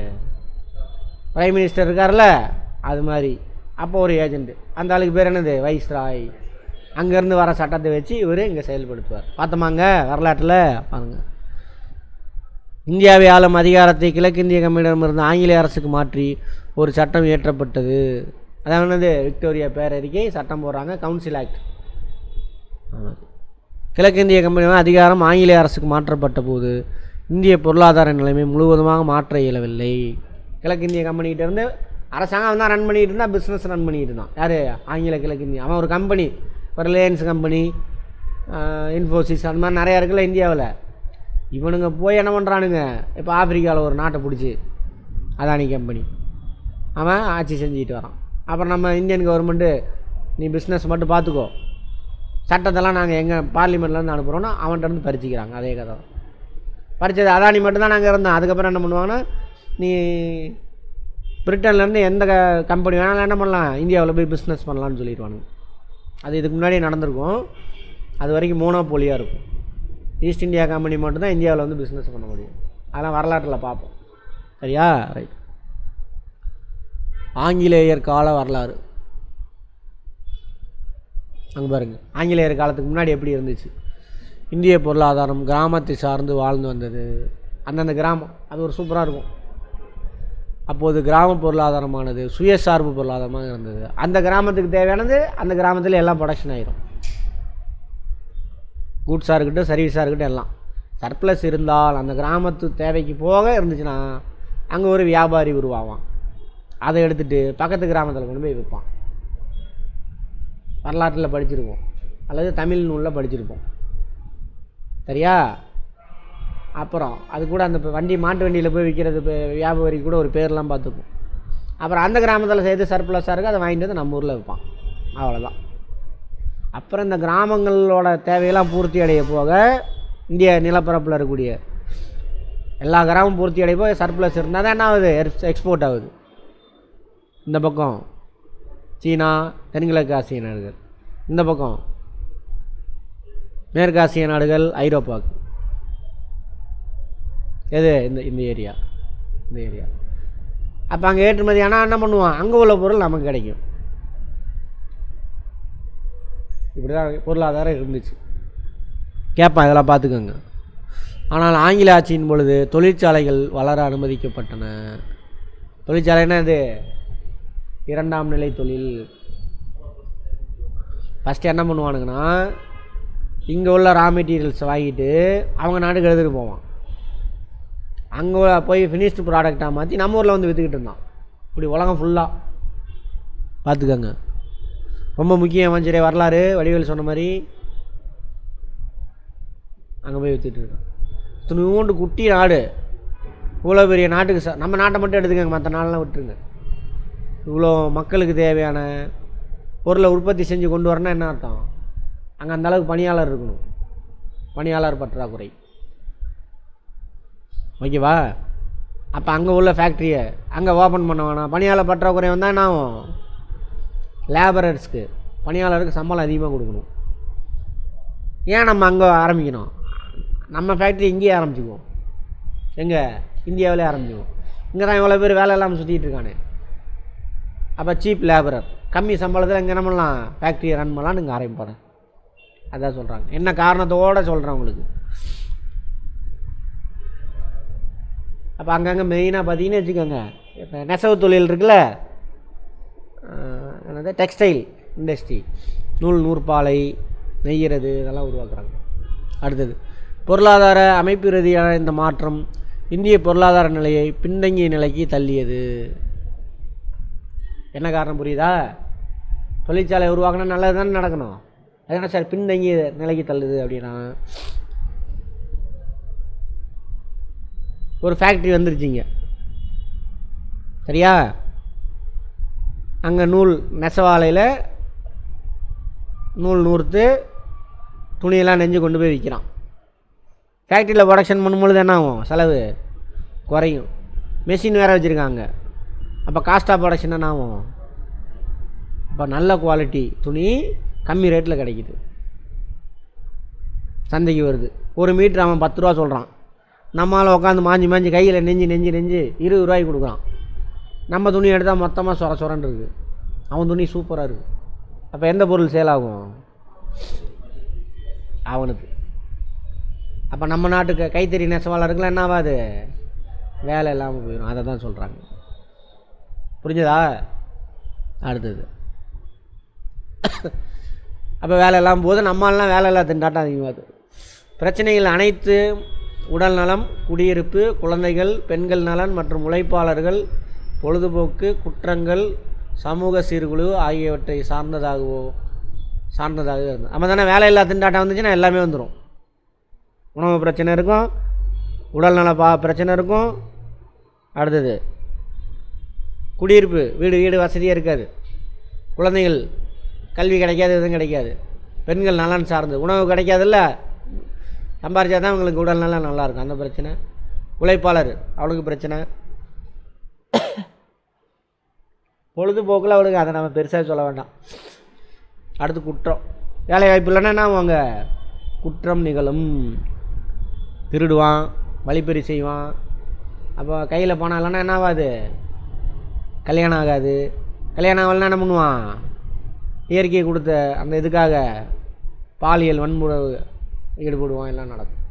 பிரைம் மினிஸ்டர் இருக்கார்ல, அது மாதிரி. அப்போ ஒரு ஏஜென்ட், அந்த ஆளுக்கு பேர் என்னது? வைஸ்ராய். அங்கேருந்து வர சட்டத்தை வச்சு இவர் இங்கே செயல்படுத்துவார். பார்த்தோமாங்க வரலாற்றில் பாருங்கள். இந்தியாவை ஆளும் அதிகாரத்தை கிழக்கிந்திய கம்பெனியிடமிருந்து ஆங்கிலேய அரசுக்கு மாற்றி ஒரு சட்டம் இயற்றப்பட்டது. அதாவது விக்டோரியா பேரறிக்கை சட்டம் போடுறாங்க, கவுன்சில் ஆக்ட். கிழக்கிந்திய கம்பெனி அதிகாரம் ஆங்கிலேய அரசுக்கு மாற்றப்பட்ட போது இந்திய பொருளாதார நிலைமை முழுவதுமாக மாற்ற இயலவில்லை. கிழக்கிந்திய கம்பெனிகிட்டேருந்து அரசாங்கம் தான் ரன் பண்ணிகிட்டு இருந்தால், பிஸ்னஸ் ரன் பண்ணிகிட்டு இருந்தான். யார்? ஆங்கில கிழக்கிந்திய. அவன் ஒரு கம்பெனி, இப்போ ரிலையன்ஸ் கம்பெனி, இன்ஃபோசிஸ், அந்த மாதிரி நிறையா இருக்குல்ல இந்தியாவில். இவனுங்க போய் என்ன பண்ணுறானுங்க, இப்போ ஆப்பிரிக்காவில் ஒரு நாட்டை பிடிச்சி அதானி கம்பெனி அவன் ஆட்சி செஞ்சுக்கிட்டு வரான். அப்புறம் நம்ம இந்தியன் கவர்மெண்ட்டு நீ பிஸ்னஸ் மட்டும் பார்த்துக்கோ, சட்டத்தெல்லாம் நாங்கள் எங்கள் பார்லிமெண்ட்லேருந்து அனுப்புகிறோன்னா அவன்கிட்டருந்து பறிச்சிக்கிறாங்க. அதே கதை தான். பறிச்சது அதானி மட்டும்தான் நாங்கள் இருந்தோம். அதுக்கப்புறம் என்ன பண்ணுவாங்கன்னா, நீ பிரிட்டன்லேருந்து எந்த கம்பெனி வேணாலும் என்ன பண்ணலாம், இந்தியாவில் போய் பிஸ்னஸ் பண்ணலான்னு சொல்லிடுவானுங்க. அது இதுக்கு முன்னாடியே நடந்திருக்கும். அது வரைக்கும் மோனோபோலியாக இருக்கும். ஈஸ்ட் இந்தியா கம்பெனி மட்டும்தான் இந்தியாவில் வந்து பிஸ்னஸ் பண்ண முடியும். அதெல்லாம் வரலாற்றில் பார்ப்போம். சரியா, ரைட். ஆங்கிலேயர் கால வரலாறு அங்கே பாருங்கள். ஆங்கிலேயர் காலத்துக்கு முன்னாடி எப்படி இருந்துச்சு? இந்திய பொருளாதாரம் கிராமத்தை சார்ந்து வாழ்ந்து வந்தது. அந்தந்த கிராமம் அது ஒரு சூப்பராக இருக்கும். அப்போது கிராம பொருளாதாரமானது சுயசார்பு பொருளாதாரமாக இருந்தது. அந்த கிராமத்துக்கு தேவையானது அந்த கிராமத்தில் எல்லாம் ப்ரொடக்ஷன் ஆகிரும். கூட்ஸாக இருக்கட்டும், சர்வீஸாக இருக்கட்டும், எல்லாம் சர்ப்ளஸ் இருந்தால் அந்த கிராமத்து தேவைக்கு போக இருந்துச்சுன்னா அங்கே ஒரு வியாபாரி உருவாவான். அதை எடுத்துகிட்டு பக்கத்து கிராமத்தில் கொண்டு போய் விற்பான். வரலாற்றில் படிச்சிருப்போம், அல்லது தமிழ் நூலில் படிச்சிருப்போம். சரியா? அப்புறம் அது கூட அந்த வண்டி மாட்டு வண்டியில் போய் விற்கிறது வியாபாரி கூட ஒரு பேர்லாம் பார்த்துப்போம். அப்புறம் அந்த கிராமத்தில் சேர்த்து சர்ப்ளஸாக இருக்குது, அதை வாங்கிட்டு வந்து நம்ம ஊரில் விற்பான். அவ்வளோதான். அப்புறம் இந்த கிராமங்களோட தேவையெல்லாம் பூர்த்தி அடைய போக இந்திய நிலப்பரப்பில் இருக்கக்கூடிய எல்லா கிராமம் பூர்த்தி அடைய போக சர்ப்ளஸ் இருந்தால் தான் என்ன ஆகுது, எக்ஸ்போர்ட் ஆகுது. இந்த பக்கம் சீனா, தென்கிழக்கு ஆசிய நாடுகள், இந்த பக்கம் மேற்காசிய நாடுகள், ஐரோப்பாவுக்கு. எது? இந்த ஏரியா, இந்த ஏரியா. அப்போ அங்கே ஏற்றுமதி ஆனால் என்ன பண்ணுவான், அங்கே உள்ள பொருள் நமக்கு கிடைக்கும். இப்படி தான் பொருளாதாரம் இருந்துச்சு. கேட்பான், இதெல்லாம் பார்த்துக்கோங்க. ஆனால் ஆங்கில ஆட்சியின் பொழுது தொழிற்சாலைகள் வளர அனுமதிக்கப்பட்டன. தொழிற்சாலைன்னா இது இரண்டாம் நிலை தொழில். ஃபஸ்ட்டு என்ன பண்ணுவானுங்கன்னா, இங்கே உள்ள ரா மெட்டீரியல்ஸை வாங்கிட்டு அவங்க நாட்டுக்கு எடுத்துகிட்டு போவான். அங்கே போய் ஃபினிஷ்டு ப்ராடக்டாக மாற்றி நம்ம ஊரில் வந்து விற்றுக்கிட்டு இருந்தான். இப்படி உலகம் ஃபுல்லாக பார்த்துக்கோங்க. ரொம்ப முக்கியம் மஞ்சரே வரலாறு. வடிவேல் சொன்ன மாதிரி அங்கே போய் விற்றுட்டு இருக்கான். துணிவோண்டு குட்டி நாடு, இவ்வளோ பெரிய நாட்டுக்கு நம்ம நாட்டை மட்டும் எடுத்துக்கங்க, மற்ற நாளெலாம் விட்டுருங்க. இவ்வளோ மக்களுக்கு தேவையான பொருளை உற்பத்தி செஞ்சு கொண்டு வரணும்னா என்ன அர்த்தம்? அங்கே அந்தளவுக்கு பணியாளர் இருக்கணும், பணியாளர் பற்றாக்குறை. ஓகேவா? அப்போ அங்கே உள்ள ஃபேக்ட்ரியை அங்கே ஓப்பன் பண்ண வேணாம். பணியாளர் பற்றாக்குறை வந்தால் என்ன ஆகும்? லேபரர்ஸ்க்கு, பணியாளருக்கு சம்பளம் அதிகமாக கொடுக்கணும். ஏன் நம்ம அங்கே ஆரம்பிக்கணும்? நம்ம ஃபேக்ட்ரி இங்கேயே ஆரம்பிச்சுக்குவோம். எங்கே? இந்தியாவிலே ஆரம்பிச்சுக்குவோம். இங்கே தான் இவ்வளோ பேர் வேலை இல்லாமல் சுற்றிட்டு இருக்கானே. அப்போ சீப் லேபரர், கம்மி சம்பளத்தில் இங்கே என்ன பண்ணலாம்? ஃபேக்ட்ரியை ரன் பண்ணலான்னு இங்கே ஆரம்பிப்பாங்க. அதான் சொல்கிறாங்க. என்ன காரணத்தோடு சொல்கிறேன் உங்களுக்கு. அப்போ அங்கங்கே மெயினாக பார்த்தீங்கன்னு வச்சுக்கோங்க, இப்போ நெசவு தொழில் இருக்குல்ல, என்னது டெக்ஸ்டைல் இண்டஸ்ட்ரி, நூற்பாலை நெய்கிறது, இதெல்லாம் உருவாக்குறாங்க. அடுத்தது பொருளாதார அமைப்பு ரீதியான இந்த மாற்றம் இந்திய பொருளாதார நிலையை பின்தங்கிய நிலைக்கு தள்ளியது. என்ன காரணம் புரியுதா? தொழிற்சாலை உருவாக்கினா நல்லது தானே நடக்கணும். அது என்ன சார் பின்தங்கிய நிலைக்கு தள்ளுது அப்படின்னா, ஒரு ஃபேக்ட்ரி வந்துருச்சிங்க, சரியா? அங்கே நெசவாலையில் நூறுத்து துணியெல்லாம் நெஞ்சு கொண்டு போய் விற்கிறான். ஃபேக்ட்ரியில் ப்ரொடக்ஷன் பண்ணும்பொழுது என்ன ஆகும்? செலவு குறையும். மெஷின் வேறு வச்சுருக்காங்க. அப்போ காஸ்ட் ஆஃப் ப்ரொடக்ஷன் என்ன ஆகும்? அப்போ நல்ல குவாலிட்டி துணி கம்மி ரேட்டில் கிடைக்கிது, சந்தைக்கு வருது. ஒரு மீட்ரு அவன் 10 ரூபா சொல்கிறான், நம்மளால் உட்காந்து மாஞ்சி கையில் நெஞ்சு 20 ரூபாய்க்கு கொடுக்குறான். நம்ம துணி எடுத்தால் மொத்தமாக சொரன்னு இருக்குது, அவன் துணி சூப்பராக இருக்குது. அப்போ எந்த பொருள் சேல் ஆகும்? அவனுக்கு. அப்போ நம்ம நாட்டுக்கு கைத்தறி நெசவாளருக்குலாம் என்ன ஆகாது? வேலை இல்லாமல் போயிடும். அதை தான் சொல்கிறாங்க. புரிஞ்சதா? அடுத்தது அப்போ வேலை இல்லாமல் போது நம்மளாம் வேலை இல்லாத திண்டாட்டம் அதிகமாகுது. பிரச்சனைகள் அனைத்து உடல் நலம், குடியிருப்பு, குழந்தைகள், பெண்கள் நலன் மற்றும் உழைப்பாளர்கள், பொழுதுபோக்கு, குற்றங்கள், சமூக சீர்குழு ஆகியவற்றை சார்ந்ததாக இருந்தது. நம்ம தானே வேலை இல்லாத திண்டாட்டம் வந்துச்சுன்னா எல்லாமே வந்துடும். உணவு பிரச்சனை இருக்கும், உடல்நல பிரச்சனை இருக்கும். அடுத்தது குடியிருப்பு, வீடு வசதியாக இருக்காது. குழந்தைகள் கல்வி கிடைக்காது, எதுவும் கிடைக்காது. பெண்கள் நலன் சார்ந்து உணவு கிடைக்காதுல்ல, சம்பாரிச்சா தான் அவங்களுக்கு உடல் நலம் நல்லாயிருக்கும், அந்த பிரச்சனை. உழைப்பாளர் அவளுக்கு பிரச்சனை. பொழுதுபோக்கில் அவளுக்கு, அதை நம்ம பெருசாக சொல்ல வேண்டாம். அடுத்து குற்றம். வேலை வாய்ப்பு இல்லைன்னா என்ன அவங்க குற்றம் நிகழும். திருடுவான், வழிப்பறி செய்வான். அப்போ கையில் பணம் இல்லைன்னா என்ன ஆகாது? கல்யாணம் ஆகாது. கல்யாணம் ஆகலைன்னா என்ன பண்ணுவான்? இயற்கையை கொடுத்த அந்த இதுக்காக பாலியல் வன்முறை ஈடுபடுவான். எல்லாம் நடக்கும்.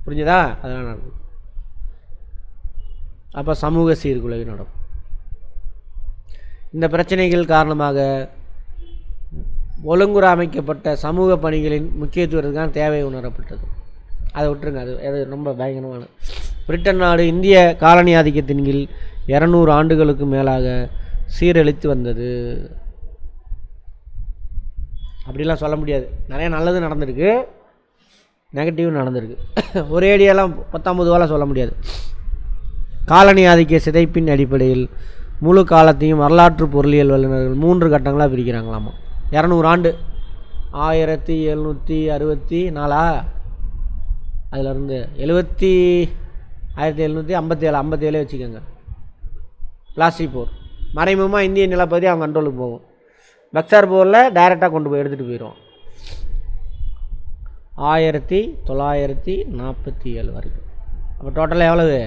புரிஞ்சுதா? அதெல்லாம் நடக்கும். அப்போ சமூக சீர்குலைவு நடக்கும். இந்த பிரச்சனைகள் காரணமாக ஒழுங்குற அமைக்கப்பட்ட சமூக பணிகளின் முக்கியத்துவத்துக்கான தேவை உணரப்பட்டது. அதை விட்டுருங்க, அது ரொம்ப பயங்கரமான. பிரிட்டன் நாடு இந்திய காலனி ஆதிக்கத்தின் கீழ் 200 ஆண்டுகளுக்கு மேலாக சீரழித்து வந்தது. அப்படிலாம் சொல்ல முடியாது. நிறைய நல்லது நடந்திருக்கு, நெகட்டிவ் நடந்திருக்கு. ஒரே அடியெல்லாம் 19 வேலை சொல்ல முடியாது. காலனி ஆதிக்க சிதைப்பின் அடிப்படையில் முழு காலத்தையும் வரலாற்று பொருளியல் வல்லுநர்கள் 3 கட்டங்களாக பிரிக்கிறாங்களாமா. 200 ஆண்டு 1764 அதிலிருந்து 1757 வச்சுக்கோங்க. பிளாஸ்டிக் போர் மறைமுகமாக இந்திய நிலப்பகுதி அவங்க கண்ட்ரோலுக்கு போகும். பக்சார் போரில் டைரெக்டாக கொண்டு போய் எடுத்துகிட்டு போயிடும். 1947 வரைக்கும். அப்போ டோட்டலாக எவ்வளவு?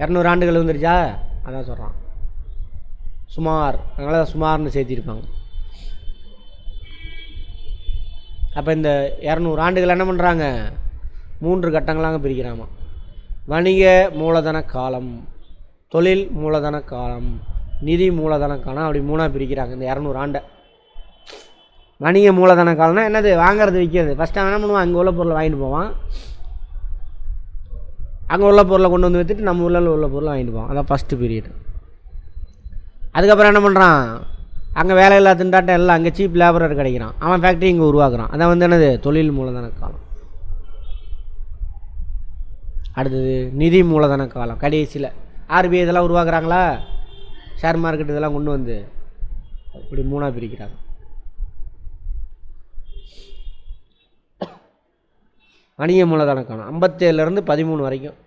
200 ஆண்டுகள் வந்துருச்சா? அதான் சொல்கிறான் சுமார். அதனால தான் சுமார்னு சேர்த்திருப்பாங்க. அப்போ இந்த 200 ஆண்டுகள் என்ன பண்ணுறாங்க? 3 கட்டங்களாக பிரிக்கிறாமா. வணிக மூலதன காலம், தொழில் மூலதன காலம், நிதி மூலதன காலம், அப்படி 3ஆக பிரிக்கிறாங்க இந்த 200 ஆண்டை. வணிக மூலதன காலம்னா என்னது? வாங்கிறது விற்கிறது. ஃபஸ்ட்டு அவன் என்ன பண்ணுவான்? அங்கே உள்ள பொருளை வாங்கிட்டு போவான். அங்கே உள்ள பொருளை கொண்டு வந்து விற்றுட்டு நம்ம ஊரில் உள்ள பொருளை வாங்கிட்டு போவான். அதான் ஃபஸ்ட்டு பீரியட். அதுக்கப்புறம் என்ன பண்ணுறான்? அங்கே வேலை இல்லா திண்டாட்டம் எல்லாம் அங்கே சீப் லேபரர் கிடைக்கிறான். அவன் ஃபேக்ட்ரி இங்கே உருவாக்குறான். அதான் வந்து என்னது? தொழில் மூலதன காலம். அடுத்தது நிதி மூலதன காலம். கடைசியில் ஆர்பிஐ இதெல்லாம் உருவாக்குறாங்களா? ஷேர் மார்க்கெட் இதெல்லாம் கொண்டு வந்து இப்படி 3ஆக பிரிக்கிறாங்க. வணிக மூலதன காலம் 57லேருந்து 13 வரைக்கும்.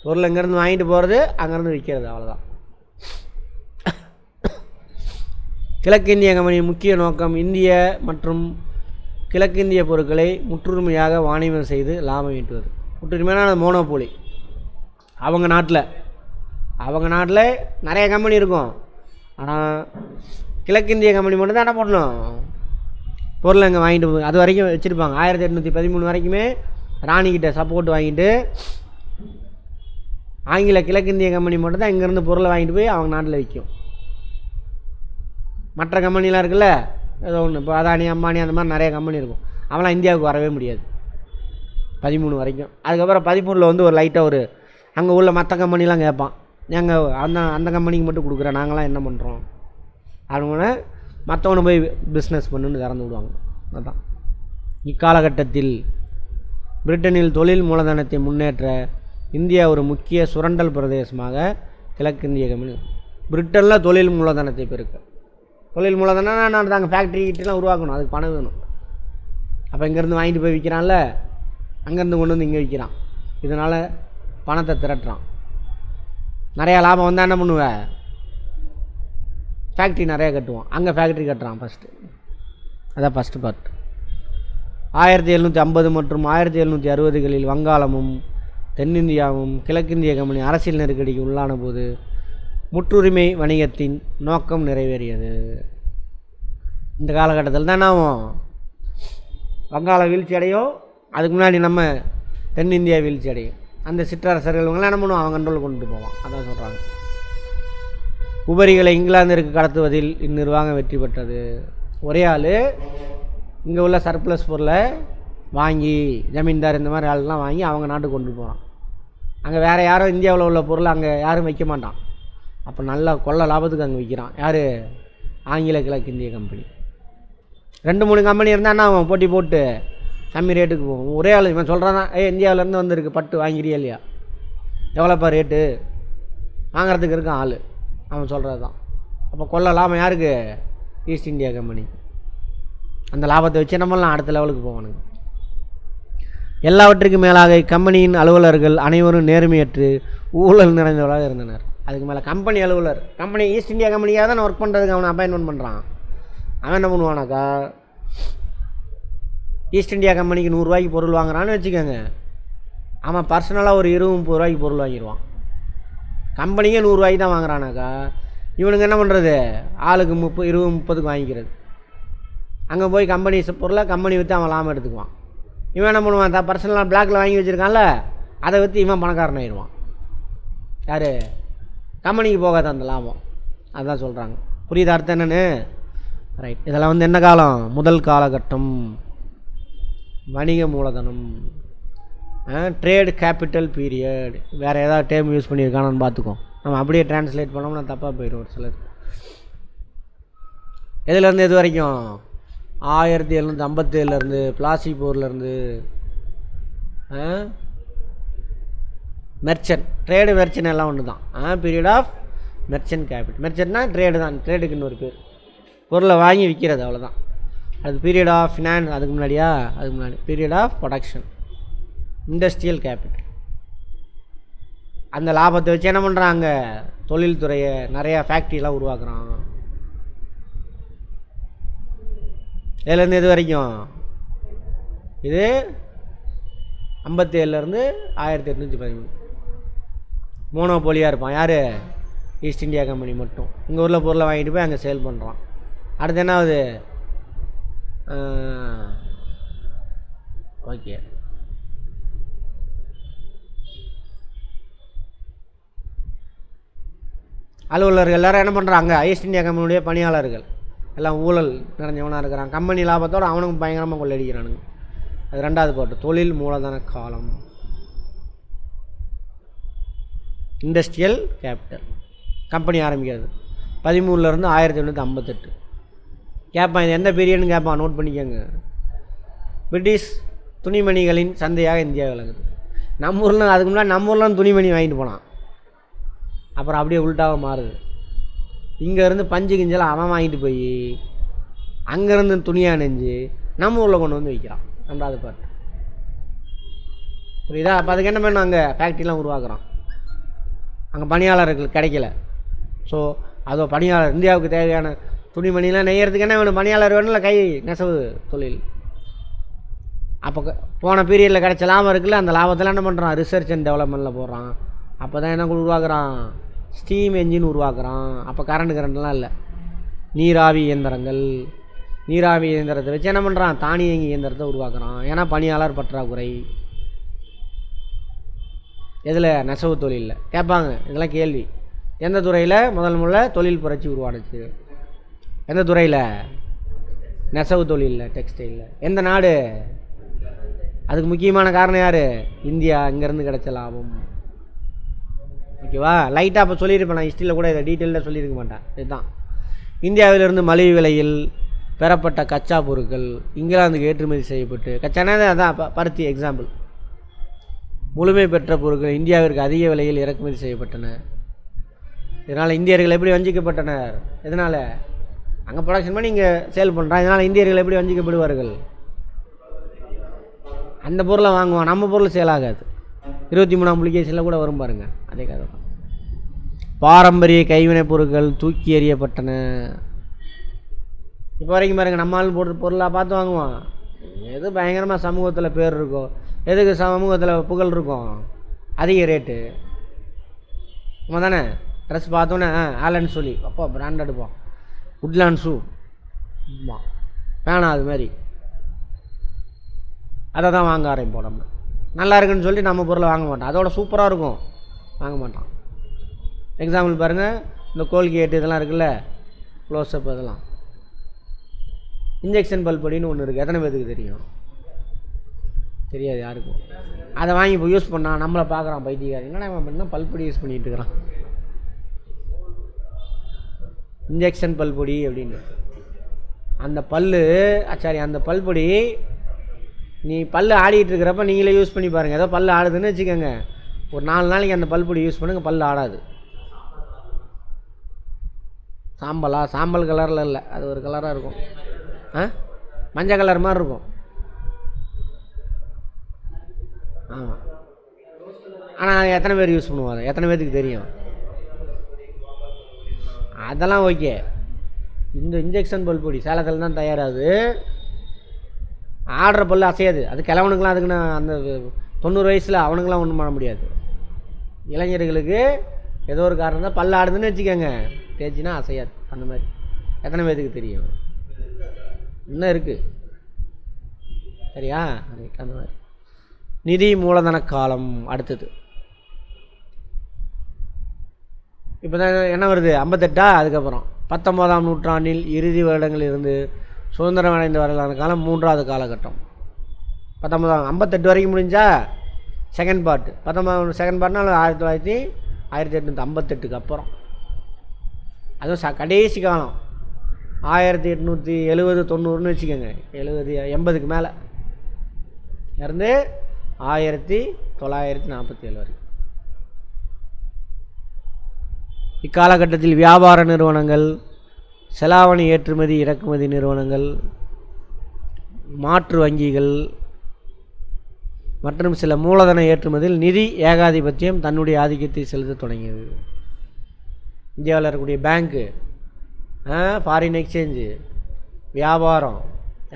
பொருள் இங்கேருந்து வாங்கிட்டு போகிறது, அங்கேருந்து விற்கிறது, அவ்வளோதான். கிழக்கிந்திய கம்பெனியின் முக்கிய நோக்கம் இந்திய மற்றும் கிழக்கிந்திய பொருட்களை முற்றுரிமையாக வாணிபம் செய்து லாபம் ஈட்டுவது. முற்றுரிமையான மோனோபோலி. அவங்க நாட்டில் நிறைய கம்பெனி இருக்கும். ஆனால் கிழக்கிந்திய கம்பெனி மட்டும்தான் என்ன பண்ணணும்? பொருளை அங்கே வாங்கிட்டு போய் அது வரைக்கும் வச்சுருப்பாங்க. 1813 வரைக்குமே ராணிக்கிட்ட சப்போர்ட் வாங்கிட்டு ஆங்கில கிழக்கிந்திய கம்பெனி மட்டும்தான் இங்கேருந்து பொருளை வாங்கிட்டு போய் அவங்க நாட்டில் விற்கும். மற்ற கம்பெனிலாம் இருக்குல்ல, ஏதோ ஒன்று இப்போ அதானி அம்பானி அந்த மாதிரி நிறைய கம்பெனி இருக்கும். அவங்களாம் இந்தியாவுக்கு வரவே முடியாது 13 வரைக்கும். அதுக்கப்புறம் 13 வந்து ஒரு லைட்டாக ஒரு அங்கே உள்ள மற்ற கம்பெனிலாம் கேட்பான், நாங்கள் அந்த கம்பெனிக்கு மட்டும் கொடுக்குறோம், நாங்களாம் என்ன பண்ணுறோம் அவங்க மற்றவனை போய் பிஸ்னஸ் பண்ணுன்னு திறந்து விடுவாங்க. அதுதான் இக்காலகட்டத்தில் பிரிட்டனில் தொழில் மூலதனத்தை முன்னேற்ற இந்தியா ஒரு முக்கிய சுரண்டல் பிரதேசமாக கிழக்கிந்திய கம்பெனி. பிரிட்டனில் தொழில் மூலதனத்தை பெருக்க. தொழில் மூலதனம் நான் அங்கே ஃபேக்ட்ரி கிட்டலாம் உருவாக்கணும், அதுக்கு பணம் வேணும். அப்போ இங்கேருந்து வாங்கிட்டு போய் விற்கிறான்ல, அங்கேருந்து கொண்டு வந்து இங்கே விற்கிறான். இதனால் பணத்தை திரட்டுறான். நிறையா லாபம் வந்தால் என்ன பண்ணுவேன்? ஃபேக்ட்ரி நிறையா கட்டுவான். அங்கே ஃபேக்ட்ரி கட்டுறான் ஃபஸ்ட்டு. அதான் ஃபஸ்ட்டு பார்ட். 1750 மற்றும் 1760களில் வங்காளமும் தென்னிந்தியாவும் கிழக்கிந்திய கம்பெனி அரசியல் நெருக்கடிக்கு உள்ளான போது முற்றுரிமை வணிகத்தின் நோக்கம் நிறைவேறியது. இந்த காலகட்டத்தில் தான் ஆகும், வங்காள வீழ்ச்சி அடையும், அதுக்கு முன்னாடி நம்ம தென்னிந்தியா வீழ்ச்சி அடையும். அந்த சிற்றரசர்கள்லாம் என்ன பண்ணுவோம்? அவங்க கண்ட்ரோல் கொண்டு போவான். அதான் சொல்கிறாங்க. உபரிகளை இங்கிலாந்திற்கு கடத்துவதில் இந்நிர்வாகம் வெற்றி பெற்றது. ஒரே ஆள் இங்கே உள்ள சர்ப்ளஸ் பொருளை வாங்கி, ஜமீன்தார் இந்த மாதிரி ஆள்லாம் வாங்கி அவங்க நாட்டுக்கு கொண்டு போகிறான். அங்கே வேறு யாரும் இந்தியாவில் உள்ள பொருளை அங்கே யாரும் வைக்க மாட்டான். அப்போ நல்லா கொள்ள லாபத்துக்கு அங்கே விற்கிறான். யார்? ஆங்கில கிழக்கிந்திய கம்பெனி. 2-3 கம்பெனி இருந்தால் என்ன அவன் போட்டி போட்டு கம்மி ரேட்டுக்கு போகும். ஒரே ஆள் இவன் சொல்கிறான், இந்தியாவிலேருந்து வந்திருக்கு பட்டு வாங்கிறியா இல்லையா, எவ்வளோப்பா ரேட்டு வாங்கிறதுக்கு இருக்கான் ஆள், அவன் சொல்கிறது தான். அப்போ கொள்ள லாபம் யாருக்கு? East India Company. அந்த லாபத்தை வச்சு நம்மளாம் அடுத்த லெவலுக்கு போவானுங்க. எல்லாவற்றுக்கும் மேலாக கம்பெனியின் அலுவலர்கள் அனைவரும் நேர்மையற்று ஊழல் நிறைந்தவர்களாக இருந்தனர். அதுக்கு மேலே கம்பெனி அலுவலர், கம்பெனி ஈஸ்ட் இந்தியா கம்பெனியாக தான் ஒர்க் பண்ணுறதுக்கு அவனை அப்பாயின்மெண்ட் பண்ணுறான். அவன் என்ன பண்ணுவானாக்கா, ஈஸ்ட் இந்தியா கம்பெனிக்கு 100 ரூபாய்க்கு பொருள் வாங்குறான்னு வச்சுக்கோங்க, அவன் பர்சனலாக ஒரு 20-30 ரூபாய்க்கு பொருள் வாங்கிடுவான். கம்பெனிக்கே 100 ரூபாய்க்கு தான் வாங்குறானாக்கா, இவனுக்கு என்ன பண்ணுறது? ஆளுக்கு 20-30க்கு வாங்கிக்கிறது. அங்கே போய் கம்பெனி பொருளை கம்பெனி விற்று அவன் லாபம் எடுத்துக்குவான். இவன் என்ன பண்ணுவான்? தான் பர்சனலாக பிளாக்கில் வாங்கி வச்சுருக்கான்ல, அதை விற்று இவன் பணக்காரன் ஆயிடுவான். யார்? கம்பெனிக்கு போகாத அந்த லாபம். அதுதான் சொல்கிறாங்க. புரியுது அர்த்தம் என்னென்னு? ரைட். இதெல்லாம் வந்து என்ன காலம்? முதல் காலகட்டம். வணிக மூலதனம், ட்ரேட் கேபிட்டல் பீரியட். வேறு ஏதாவது டேம் யூஸ் பண்ணியிருக்கானு பார்த்துக்கோ. நம்ம அப்படியே டிரான்ஸ்லேட் பண்ணோம்னா தப்பாக போயிடும் ஒரு சிலர். எதுலேருந்து எது வரைக்கும்? 1757லேருந்து பிளாசி போர்லேருந்து மெர்ச்சன்ட், ட்ரேடு மெர்ச்சன்ட் எல்லாம் ஒன்று தான். Period of merchant capital. மெர்ச்சன்ட்னா ட்ரேடு தான், ட்ரேடுக்கு இன்னொரு பேர். பொருளை வாங்கி விற்கிறது, அவ்வளோதான். அது பீரியட் ஆஃப் ஃபினான்ஸ். அதுக்கு முன்னாடி period of production, industrial capital. அந்த லாபத்தை வச்சு என்ன பண்ணுறாங்க? தொழில்துறையை நிறையா ஃபேக்ட்ரியெலாம் உருவாக்குறான். இதுலேருந்து இது வரைக்கும் இது 57லேருந்து 1813 மோனோபோலியாக இருப்பான். யார்? ஈஸ்ட் இந்தியா கம்பெனி மட்டும். இங்கே உள்ள பொருளை வாங்கிட்டு போய் அங்கே சேல் பண்ணுறான். அடுத்து என்ன ஆகுது? ஓகே, அலுவலர்கள் எல்லோரும் என்ன பண்ணுறாங்க? ஈஸ்ட் இந்தியா கம்பெனியுடைய பணியாளர்கள் எல்லாம் ஊழல் நிறைஞ்சவனாக இருக்கிறான். கம்பெனி லாபத்தோடு அவனுக்கும் பயங்கரமாக கொள்ளடிக்கிறானுங்க. அது 2வது பாட்டு. தொழில் மூலதன காலம், இண்டஸ்ட்ரியல் கேபிட்டல். கம்பெனி ஆரம்பிக்கிறது 13லேருந்து 1858. கேட்பான் இது எந்த பீரியட்னு கேட்பான், நோட் பண்ணிக்கோங்க. பிரிட்டிஷ் துணிமணிகளின் சந்தையாக இந்தியா விளங்குது. நம்ம ஊரில் அதுக்கு முன்னாடி நம்ம ஊரில் துணிமணி வாங்கிட்டு போனான். அப்புறம் அப்படியே உள்டாக மாறுது. இங்கேருந்து பஞ்சு கிஞ்சலாம் அவன் வாங்கிட்டு போய் அங்கேருந்து துணியாக நெஞ்சு நம்ம ஊரில் கொண்டு வந்து வைக்கிறான். 2வது பாட்டு. புரியுதா? அப்போ அதுக்கு என்ன பண்ணணும், அங்கே ஃபேக்ட்ரிலாம் உருவாக்குறான். அங்கே பணியாளர்கள் கிடைக்கல. ஸோ அதோ பணியாளர் இந்தியாவுக்கு தேவையான துணிமணிலாம் நெய்யறதுக்கு என்ன வேணும், பணியாளர் வேணும்ல, கை நெசவு தொழில். அப்போ போன பீரியடில் கிடைச்ச லாபம் இருக்குல்ல, அந்த லாபத்தில் என்ன பண்ணுறான், ரிசர்ச் அண்ட் டெவலப்மெண்ட்டில் போடுறான். அப்போ தான் என்ன உருவாக்குறான், ஸ்டீம் என்ஜின் உருவாக்குறான். அப்போ கரண்ட்லாம் இல்லை, நீராவி இயந்திரங்கள். நீராவி இயந்திரத்தை வச்சு என்ன பண்ணுறான், தானியங்கி இயந்திரத்தை உருவாக்குறான். ஏன்னா பணியாளர் பற்றாக்குறை. எதில், நெசவு தொழிலில். கேட்பாங்க இதெல்லாம் கேள்வி. எந்த துறையில் முதல்ல தொழில் புரட்சி உருவானுச்சு, எந்த துறையில், நெசவு தொழிலில், டெக்ஸ்டைலில். எந்த நாடு, அதுக்கு முக்கியமான காரணம் யார், இந்தியா. இங்கேருந்து கிடைச்ச லாபம். ஓகேவா? லைட்டாக அப்போ சொல்லியிருப்பேன் நான், ஹிஸ்ட்ரியில் கூட இதை டீட்டெயிலாக சொல்லியிருக்க மாட்டேன். இதுதான் இந்தியாவிலிருந்து மலிவு விலையில் பெறப்பட்ட கச்சா பொருட்கள் இங்கிலாந்துக்கு ஏற்றுமதி செய்யப்பட்டு, கச்சானா அதான் பருத்தி எக்ஸாம்பிள். முழுமை பெற்ற பொருட்கள் இந்தியாவிற்கு அதிக விலையில் இறக்குமதி செய்யப்பட்டன. இதனால் இந்தியர்கள் எப்படி வஞ்சிக்கப்பட்டனர், எதனால், அங்கே ப்ரொடக்ஷன் பண்ணி இங்கே சேல் பண்ணுறான். இதனால் இந்தியர்கள் எப்படி வஞ்சிக்கப்படுவார்கள், அந்த பொருளை வாங்குவான், நம்ம பொருள் சேல் ஆகாது. 23ஆம் புலிகேசியில் கூட வரும் பாருங்க, அதே கதை தான். பாரம்பரிய கைவினைப் பொருட்கள் தூக்கி எறியப்பட்டன. இப்போ வரைக்கும் பாருங்கள், நம்ம ஆள் பொருளாக பார்த்து வாங்குவான். எது பயங்கரமாக சமூகத்தில் பேர் இருக்கும், எதுக்கு சமூகத்தில் புகழ் இருக்கும், அதிக ரேட்டு. நம்ம தானே ட்ரெஸ் பார்த்தோன்னே ஆலன்னு சொல்லி அப்போ பிராண்ட் எடுப்போம். உட்லாண்ட் ஷூ வேணாம், அது மாதிரி அதை தான் வாங்க ஆரம்பிப்போம். நம்ம நல்லா இருக்குன்னு சொல்லி நம்ம பொருளை வாங்க மாட்டோம். அதோட சூப்பராக இருக்கும், வாங்க மாட்டோம். எக்ஸாம்பிள் பாருங்கள், இந்த கோல்கேட் இதெல்லாம் இருக்குல்ல, க்ளோஸ்அப், இதெல்லாம் இன்ஜெக்ஷன் பல்படின்னு ஒன்று இருக்குது. எத்தனை பேருக்கு தெரியும், தெரியாது யாருக்கும். அதை வாங்கி இப்போ யூஸ் பண்ணால் நம்மளை பார்க்குறான் பைத்தியக்காரன், என்னடா அவன் பண்ணால் பல்பொடி யூஸ் பண்ணிகிட்டு இருக்கிறான், இன்ஜெக்ஷன் பல்பொடி அப்படின்னு. அந்த அந்த பல்பொடி நீ பல் ஆடிட்டு இருக்கிறப்ப நீங்களே யூஸ் பண்ணி பாருங்கள். ஏதோ பல் ஆடுதுன்னு வச்சுக்கோங்க, ஒரு 4 நாளைக்கு அந்த பல்பொடி யூஸ் பண்ணுங்கள், பல் ஆடாது. சாம்பல் கலரில் இல்லை, அது ஒரு கலராக இருக்கும், மஞ்சள் கலர் மாதிரி இருக்கும். ஆமாம், ஆனால் எத்தனை பேர் யூஸ் பண்ணுவாங்க, எத்தனை பேருக்கு தெரியும், அதெல்லாம் ஓகே. இந்த இன்ஜெக்ஷன் பல்பொடி சேலத்தில் தான் தயாராகுது. ஆடுற பல் அசையாது, அது கிழவனுக்கெலாம். அதுக்கு நான் அந்த 90 வயசில் அவனுக்கெலாம் ஒன்றும் பண்ண முடியாது. இளைஞர்களுக்கு ஏதோ ஒரு காரணம் தான் பல் ஆடுதுன்னு வச்சுக்கோங்க, தேய்ச்சினா அசையாது. அந்த மாதிரி எத்தனை பேருக்கு தெரியும், இன்னும் இருக்குது, சரியா? அந்த மாதிரி நிதி மூலதன காலம். அடுத்தது இப்போ தான் என்ன வருது, 58. அதுக்கப்புறம் 19ஆம் நூற்றாண்டில் இறுதி வருடங்களில் இருந்து சுதந்திரம் அடைந்த வரலான காலம் 3வது காலகட்டம். 58 வரைக்கும் முடிஞ்சா செகண்ட் பார்ட். 19 பார்ட்னால் 1858 அப்புறம். அதுவும் கடைசி காலம் 1870 90ன்னு வச்சுக்கோங்க. 70 80க்கு மேலே இருந்து 1947 வரைக்கும். இக்காலகட்டத்தில் வியாபார நிறுவனங்கள், செலாவணி ஏற்றுமதி இறக்குமதி நிறுவனங்கள், மாற்று வங்கிகள் மற்றும் சில மூலதன ஏற்றுமதியில் நிதி ஏகாதிபத்தியம் தன்னுடைய ஆதிக்கத்தை செலுத்த தொடங்கியது. இந்தியாவில் இருக்கக்கூடிய பேங்க்கு, ஃபாரின் எக்ஸ்சேஞ்சு, வியாபாரம்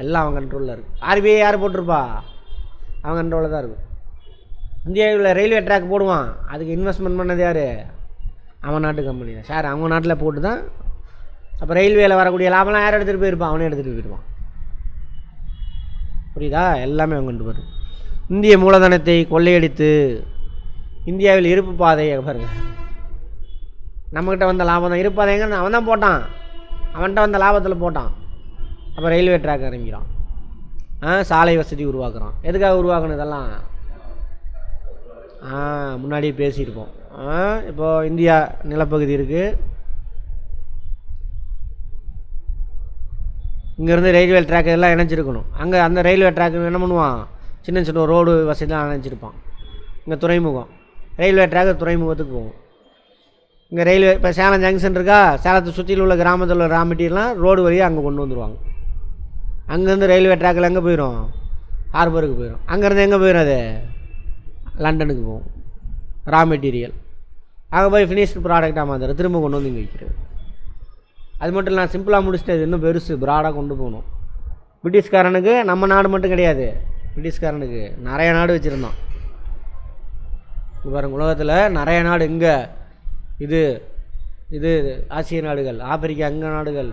எல்லாம் அவங்க கண்ட்ரோலில் இருக்குது. ஆர்பிஐ யார் போட்டிருப்பா, அவங்க கண்ட்ரோலில் தான் இருக்கும். இந்தியாவில் ரயில்வே ட்ராக் போடுவான், அதுக்கு இன்வெஸ்ட்மெண்ட் பண்ணது யார், அவன் நாட்டு கம்பெனி தான். சார் அவங்க நாட்டில் போட்டு தான். அப்போ ரயில்வேயில் வரக்கூடிய லாபம்லாம் யார் எடுத்துகிட்டு போயிருப்பான், அவனே எடுத்துகிட்டு போயிடுவான். புரியுதா? எல்லாமே அவங்க கொண்டு வரும். இந்திய மூலதனத்தை கொள்ளையடித்து இந்தியாவில் இருப்பு பாதையை பாருங்கள், நம்மக்கிட்ட வந்த லாபம் தான். இருப்பு பாதைங்க அவன் தான் போட்டான். அவன்கிட்ட வந்த லாபத்தில் போட்டான். அப்போ ரயில்வே ட்ராக் இறங்கிறான், சாலை வசதி உருவாக்குறான். எதுக்காக உருவாக்கணும் இதெல்லாம்? முன்னாடியே பேசியிருப்போம். இப்போது இந்தியா நிலப்பகுதி இருக்குது, இங்கேருந்து ரயில்வே ட்ராக் எல்லாம் இணைச்சிருக்கணும். அங்கே அந்த ரயில்வே ட்ராக்கு என்ன பண்ணுவான், சின்ன சின்ன ரோடு வசதிலாம் இணைச்சிருப்பான். இங்கே துறைமுகம், ரயில்வே ட்ராக்கு துறைமுகத்துக்கு போகும். இங்கே ரயில்வே இப்போ சேலம் ஜங்ஷன் இருக்கா, சேலத்தை சுற்றியில் உள்ள கிராமத்தில் உள்ள ரா மெட்டீரியல்லாம் ரோடு வழியாக அங்கே கொண்டு வந்துடுவாங்க. அங்கேருந்து ரயில்வே ட்ராக்கில் எங்கே போயிடும், ஹார்பருக்கு போயிடும். அங்கேருந்து எங்கே போயிடும், அது லண்டனுக்கு போகும் ரா மெட்டீரியல். அங்கே போய் ஃபினிஷ்டு ப்ராடக்டாக மாத்திரம் திரும்ப கொண்டு வந்து இங்கே வைக்கிறது. அது மட்டும் நான் சிம்பிளாக முடிச்சுட்டு அது இன்னும் பெருசு ப்ராடாக கொண்டு போகணும். பிரிட்டிஷ்காரனுக்கு நம்ம நாடு மட்டும் கிடையாது, பிரிட்டிஷ்காரனுக்கு நிறைய நாடு வச்சுருந்தான். பாருங்க, உலகத்தில் நிறைய நாடு, இங்கே இது இது ஆசிய நாடுகள், ஆப்பிரிக்கா அங்கே நாடுகள்,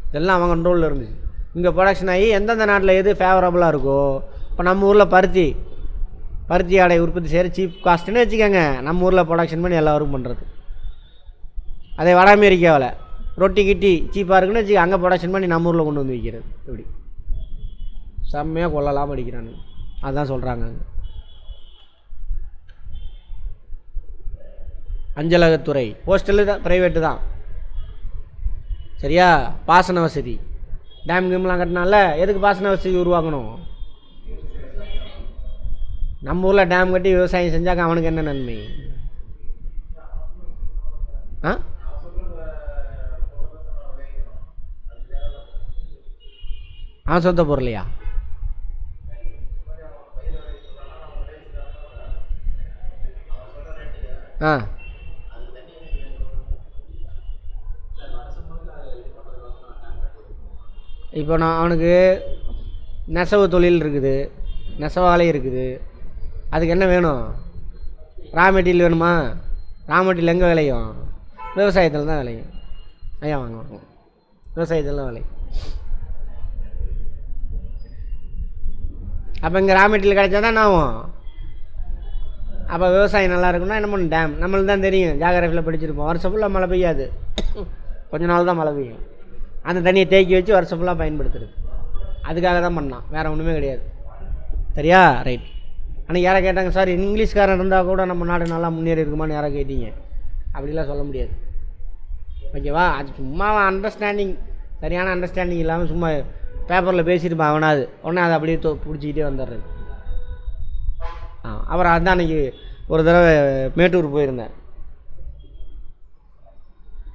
இதெல்லாம் அவங்க கண்ட்ரோலில் இருந்துச்சு. இங்கே ப்ரொடக்ஷன் ஆகி எந்தெந்த நாட்டில் எது ஃபேவரபுளாக இருக்கோ, இப்போ நம்ம ஊரில் பருத்தி ஆடை உற்பத்தி செய்கிற சீப் காஸ்ட்டுன்னு வச்சுக்கோங்க, நம்ம ஊரில் ப்ரொடக்ஷன் பண்ணி எல்லாருக்கும் பண்ணுறது. அதே வட அமெரிக்காவில் ரொட்டி கிட்டி சீப்பாக இருக்குன்னு வச்சுக்க, அங்கே ப்ரொடக்ஷன் பண்ணி நம்ம ஊரில் கொண்டு வந்து வைக்கிறது. இப்படி செம்மையாக கொள்ளலாம் அடிக்கிறானுங்க. அதுதான் சொல்கிறாங்க. அங்கே அஞ்சலகத்துறை, போஸ்டலு தான் ப்ரைவேட்டு தான், சரியா? பாசன வசதி, டேம் கேம்லாம் கட்டினால எதுக்கு பாசன வசதி உருவாக்கணும்? நம்ம ஊரில் டேம் கட்டி விவசாயம் செஞ்சாக்க அவனுக்கு என்ன நன்மை? அவன் சொந்த பொருளையா? இப்போ நான் அவனுக்கு நெசவு தொழில் இருக்குது, நெசவாலை இருக்குது, அதுக்கு என்ன வேணும்? ரா மெட்டீரியல் வேணுமா? ரா மெட்டீரியல் எங்கே விளையும்? விவசாயத்தில் தான் விளையும். ஐயா வாங்க, விவசாயத்தில் தான் விளையும். அப்போ இங்கே ரா மெட்டீரியல் கிடைச்சா தான் என்ன ஆகும்? அப்போ விவசாயம் நல்லா இருக்குன்னா என்ன பண்ணணும்? டேம். நம்மளுக்கு தான் தெரியும், ஜாகிரபியில் படிச்சிருப்போம். வருஷம் ஃபுல்லாக மழை பெய்யாது, கொஞ்ச நாள் தான் மழை பெய்யும். அந்த தண்ணியை தேக்கி வச்சு வருஷம் ஃபுல்லாக பயன்படுத்துறது. அதுக்காக தான் பண்ணான், வேறு ஒன்றுமே கிடையாது. சரியா? ரைட். ஆனால் யாரை கேட்டாங்க, சார் இங்கிலீஷ்காரன் இருந்தால் கூட நம்ம நாடு நல்லா முன்னேறி இருக்குமான்னு யாரை கேட்டீங்க? அப்படிலாம் சொல்ல முடியாது. ஓகேவா? அது சும்மா அண்டர்ஸ்டாண்டிங், சரியான அண்டர்ஸ்டாண்டிங் இல்லாமல் சும்மா பேப்பரில் பேசியிருப்பான் அவனாது, உடனே அதை அப்படியே பிடிச்சிக்கிட்டே வந்துடுறது. அப்புறம் அதுதான் அன்றைக்கி ஒரு தடவை மேட்டூர் போயிருந்தேன்.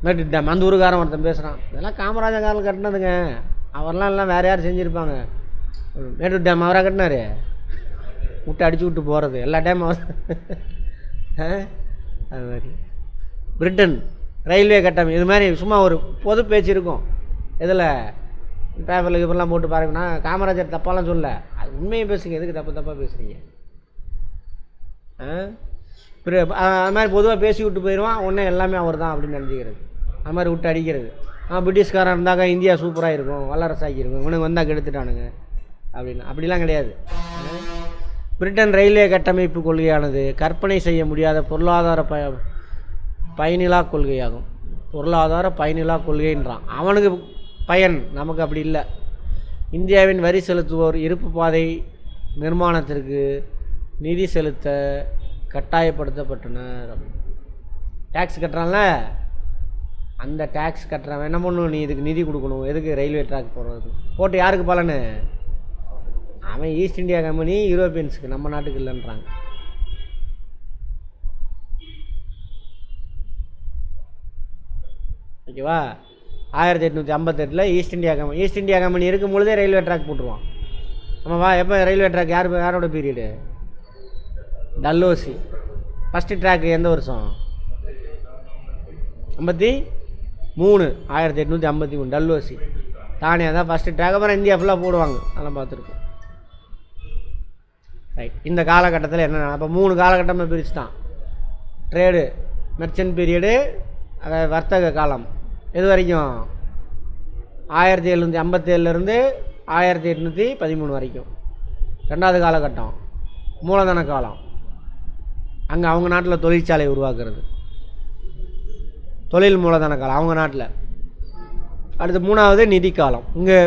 மேட்டூர் டேம், அந்த ஊருக்காரன் ஒருத்தன் பேசுகிறான், இதெல்லாம் காமராஜர் காரில் கட்டினதுங்க, அவரெல்லாம் எல்லாம் வேறு யார் செஞ்சுருப்பாங்க. மேட்டூர் டேம் அவராக கட்டினார், விட்டு அடிச்சு விட்டு போகிறது எல்லா டேம் அவர். அது மாதிரி பிரிட்டன் ரயில்வே கட்டம், இது மாதிரி சும்மா ஒரு பொது பேச்சு இருக்கும். இதில் பேப்பரில் இப்பெல்லாம் போட்டு பாருங்கன்னா, காமராஜர் தப்பாலாம் சொல்ல, அது உண்மையை பேசுங்க, எதுக்கு தப்பாக பேசுகிறீங்க? அது மாதிரி பொதுவாக பேசி விட்டு போயிடுவான், உடனே எல்லாமே அவர் தான் அப்படின்னு நினச்சிக்கிறது. அது மாதிரி விட்டு அடிக்கிறது. பிரிட்டிஷ்காரன் இருந்தாக்கா இந்தியா சூப்பராக இருக்கும், வல்லரசாக்கியிருக்கும், இவனுக்கு வந்தால் கெடுத்துட்டானுங்க அப்படின்னு. அப்படிலாம் கிடையாது. பிரிட்டன் ரயில்வே கட்டமைப்பு கொள்கையானது கற்பனை செய்ய முடியாத பொருளாதார பயனிலா கொள்கையாகும். பொருளாதார பயனிலா கொள்கைன்றான் அவனுக்கு பயன், நமக்கு அப்படி இல்லை. இந்தியாவின் வரி செலுத்துவோர் இருப்பு பாதை நிர்மாணத்திற்கு நிதி செலுத்த கட்டாயப்படுத்தப்பட்டனர். டேக்ஸ் கட்டுறான்ல, அந்த டேக்ஸ் கட்டுறவன் என்ன பண்ணணும்? நீ இதுக்கு நிதி கொடுக்கணும். எதுக்கு? ரயில்வே ட்ராக் போடுறது. போட்டு யாருக்கு பலனு? அவன் ஈஸ்ட் இந்தியா கம்பெனி, யூரோப்பியன்ஸுக்கு, நம்ம நாட்டுக்கு இல்லைன்றாங்க. ஓகேவா? 1858 ஈஸ்ட் இந்தியா கம்பெனி இருக்கும் பொழுதே ரயில்வே ட்ராக் போட்டுருவான். ஆமாவா? எப்போ ரயில்வே ட்ராக் யாரோட பீரியடு? டல்ஹௌசி. ஃபஸ்ட்டு ட்ராக்கு எந்த வருஷம்? 53, 1853 டல்ஹௌசி. தானே தான் ஃபஸ்ட்டு ட்ராக். அப்புறம் இந்தியா ஃபுல்லாக போடுவாங்க, அதெல்லாம் பார்த்துருக்கோம். ரைட். இந்த காலகட்டத்தில் என்ன? அப்போ 3 காலகட்டமாக பிரிச்சுட்டான். ட்ரேடு, மெர்ச்சன்ட் பீரியடு, அதாவது வர்த்தக காலம். எது வரைக்கும்? 1757 1813 வரைக்கும். ரெண்டாவது காலகட்டம் மூலதன காலம். அங்கே அவங்க நாட்டில் தொழிற்சாலை உருவாக்குறது, தொழில் மூலதன காலம் அவங்க நாட்டில். அடுத்து 3வது நிதி காலம். இங்கே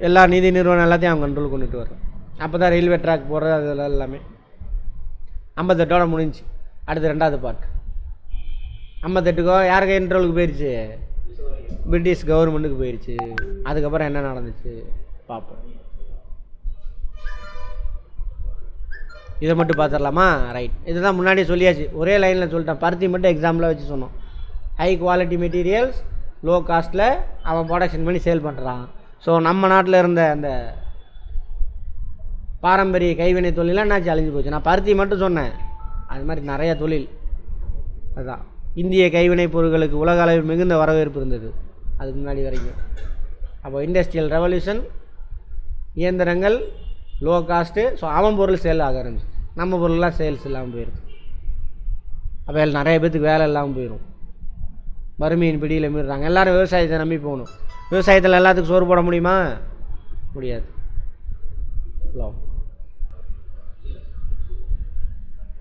எல்லா நிதி நிறுவனம் எல்லாத்தையும் அவங்க கண்ட்ரோல் கொண்டுட்டு வரோம். அப்போ தான் ரயில்வே ட்ராக் போடுறது அதெல்லாம் எல்லாமே 58ஓட முடிஞ்சு. அடுத்து 2வது பார்ட் 58க்கோ யாருக்கு கண்ட்ரோலுக்கு போயிடுச்சு? பிரிட்டிஷ் கவர்மெண்ட்டுக்கு போயிடுச்சு. அதுக்கப்புறம் என்ன நடந்துச்சு பார்ப்போம். இதை மட்டும் பார்த்துடலாமா? ரைட். இதுதான் முன்னாடியே சொல்லியாச்சு, ஒரே லைனில் சொல்லிட்டேன். பருத்தி மட்டும் எக்ஸாம்பிளாக வச்சு சொன்னோம். ஹை குவாலிட்டி மெட்டீரியல்ஸ் லோ காஸ்ட்டில் அவன் ப்ரொடக்ஷன் பண்ணி சேல் பண்ணுறான். ஸோ நம்ம நாட்டில் இருந்த அந்த பாரம்பரிய கைவினை தொழிலாம் என்னாச்சு? அழிஞ்சு போச்சு. நான் பருத்தி மட்டும் சொன்னேன், அது மாதிரி நிறையா தொழில். அதுதான் இந்திய கைவினை பொருட்களுக்கு உலக அளவில் மிகுந்த வரவேற்பு இருந்தது அதுக்கு முன்னாடி வரைக்கும். அப்போ இண்டஸ்ட்ரியல் ரெவல்யூஷன், இயந்திரங்கள், லோ காஸ்ட்டு. ஸோ அவன் பொருள் சேல் ஆக ஆரம்பிச்சு. நம்ம பொருள்லாம் சேல்ஸ் இல்லாமல் போயிடுது. அப்போ நிறைய பேர்த்துக்கு வேலை இல்லாமல் போயிடும். வறுமையின் பிடியில் மீறுறாங்க. எல்லோரும் விவசாயத்தை நம்பி போகணும். விவசாயத்தில் எல்லாத்துக்கும் சோறு போட முடியுமா? முடியாது.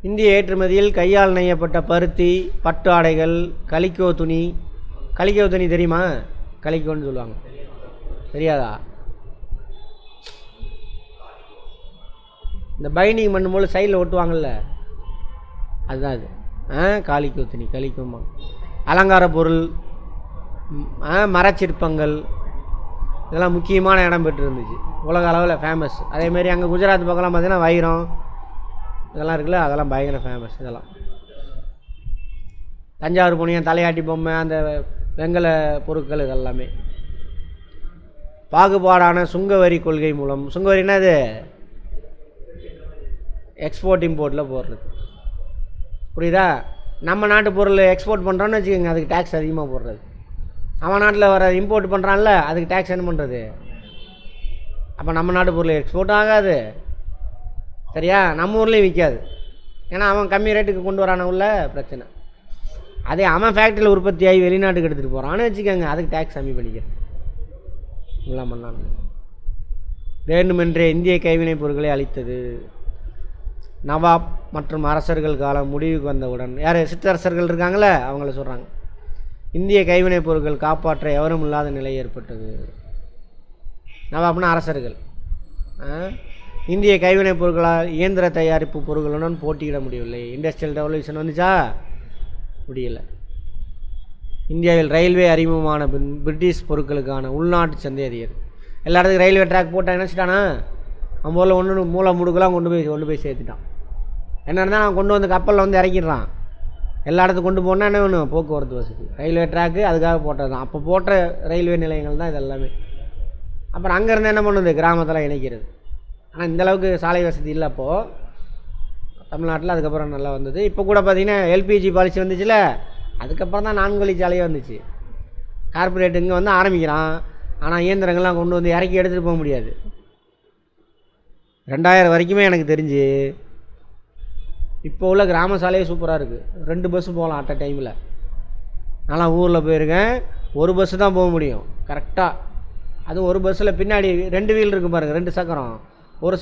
இந்திய ஏற்றுமதியில் கையால் நெய்யப்பட்ட பருத்தி, பட்டு ஆடைகள், கலிக்கோ துணி. கலிக்கோ துணி தெரியுமா? கலிக்கோன்னு சொல்லுவாங்க, தெரியாதா? இந்த பைண்டிங் பண்ணும்போது சைடில் ஒட்டுவாங்கள்ல, அதுதான் அது. காலிக்கோ துணி, கலிக்கோமா. அலங்கார பொருள், மரச்சிற்பங்கள், இதெல்லாம் முக்கியமான இடம் பெற்று இருந்துச்சு. உலக அளவில் ஃபேமஸ். அதேமாரி அங்கே குஜராத் பக்கம்லாம் பார்த்திங்கன்னா வைரம் இதெல்லாம் இருக்குல்ல, அதெல்லாம் பயங்கர ஃபேமஸ். இதெல்லாம் தஞ்சாவூர் போனியா தலையாட்டி பொம்மை, அந்த வெங்கல பொருட்கள் இதெல்லாமே. பாகுபாடான சுங்கவரி கொள்கை மூலம், சுங்கவரின்னா இது எக்ஸ்போர்ட் இம்போர்ட்டில் போடுறது, புரியுதா? நம்ம நாட்டு பொருள் எக்ஸ்போர்ட் பண்ணுறோன்னு வச்சுக்கோங்க, அதுக்கு டேக்ஸ் அதிகமாக போடுறது. அவன் நாட்டில் வர இம்போர்ட் பண்ணுறான்ல, அதுக்கு டேக்ஸ் என்ன பண்ணுறது? அப்போ நம்ம நாட்டு பொருள் எக்ஸ்போர்ட் ஆகாது, சரியா? நம்ம ஊர்லேயும் விற்காது. ஏன்னா அவன் கம்மி ரேட்டுக்கு கொண்டு வரான உள்ள பிரச்சனை. அதே அவன் ஃபேக்ட்ரியில் உற்பத்தி ஆகி வெளிநாட்டுக்கு எடுத்துகிட்டு போகிறான்னு வச்சுக்கோங்க, அதுக்கு டேக்ஸ் கம்மி பண்ணிக்கிறேன். எல்லாம் பண்ணாங்க. வேண்டுமென்றே இந்திய கைவினைப் பொருட்களை அளித்தது. நவாப் மற்றும் அரசர்கள் காலம் முடிவுக்கு வந்தவுடன், யார் சிற்றரசர்கள் இருக்காங்களே அவங்கள சொல்கிறாங்க, இந்திய கைவினைப் பொருட்கள் காப்பாற்ற எவரும் இல்லாத நிலை ஏற்பட்டது. நவாப்னா அரசர்கள். இந்திய கைவினைப் பொருட்களால் இயந்திர தயாரிப்பு பொருட்களுடன் போட்டியிட முடியவில்லை. இண்டஸ்ட்ரியல் ரெவல்யூஷன் வந்துச்சா? முடியலை. இந்தியாவில் ரயில்வே அறிமுகமான பின் பிரிட்டிஷ் பொருட்களுக்கான உள்நாட்டு சந்தை அதிகர். எல்லா இடத்துக்கும் ரயில்வே ட்ராக் போட்டால் நினச்சிட்டானா, நம்ம ஊரில் ஒன்று மூளை முடுக்கெல்லாம் கொண்டு போய் சேர்த்துட்டான். என்ன இருந்தால் நான் கொண்டு வந்து கப்பலில் வந்து இறக்கிடுறான். எல்லா இடத்துக்கு கொண்டு போனால் என்ன வேணும்? போக்குவரத்து வசதி. ரயில்வே ட்ராக்கு அதுக்காக போட்டது தான். அப்போ போட்ட ரயில்வே நிலையங்கள் தான் இது எல்லாமே. அப்புறம் அங்கேருந்து என்ன பண்ணுது? கிராமத்தில் இணைக்கிறது. ஆனால் இந்தளவுக்கு சாலை வசதி இல்லை அப்போது தமிழ்நாட்டில். அதுக்கப்புறம் நல்லா வந்தது. இப்போ கூட பார்த்திங்கன்னா எல்பிஜி பாலிசி வந்துச்சுல, அதுக்கப்புறம் தான் 4 வழி சாலையே வந்துச்சு. கார்பரேட் இங்கே வந்து ஆரம்பிக்கிறான், ஆனால் இயந்திரங்கள்லாம் கொண்டு வந்து இறக்கி எடுத்துகிட்டு போக முடியாது. 2000 வரைக்குமே எனக்கு தெரிஞ்சு இப்போ உள்ள கிராம சாலையே சூப்பராக இருக்குது. 2 பஸ்ஸு போகலாம் அட் அ டைமில். நான்லாம் ஊரில் போயிருக்கேன், ஒரு பஸ்ஸு தான் போக முடியும் கரெக்டாக. அதுவும் ஒரு பஸ்ஸில் பின்னாடி 2 வீல் இருக்கும் பாருங்கள், 2 சக்கரம். ஒரு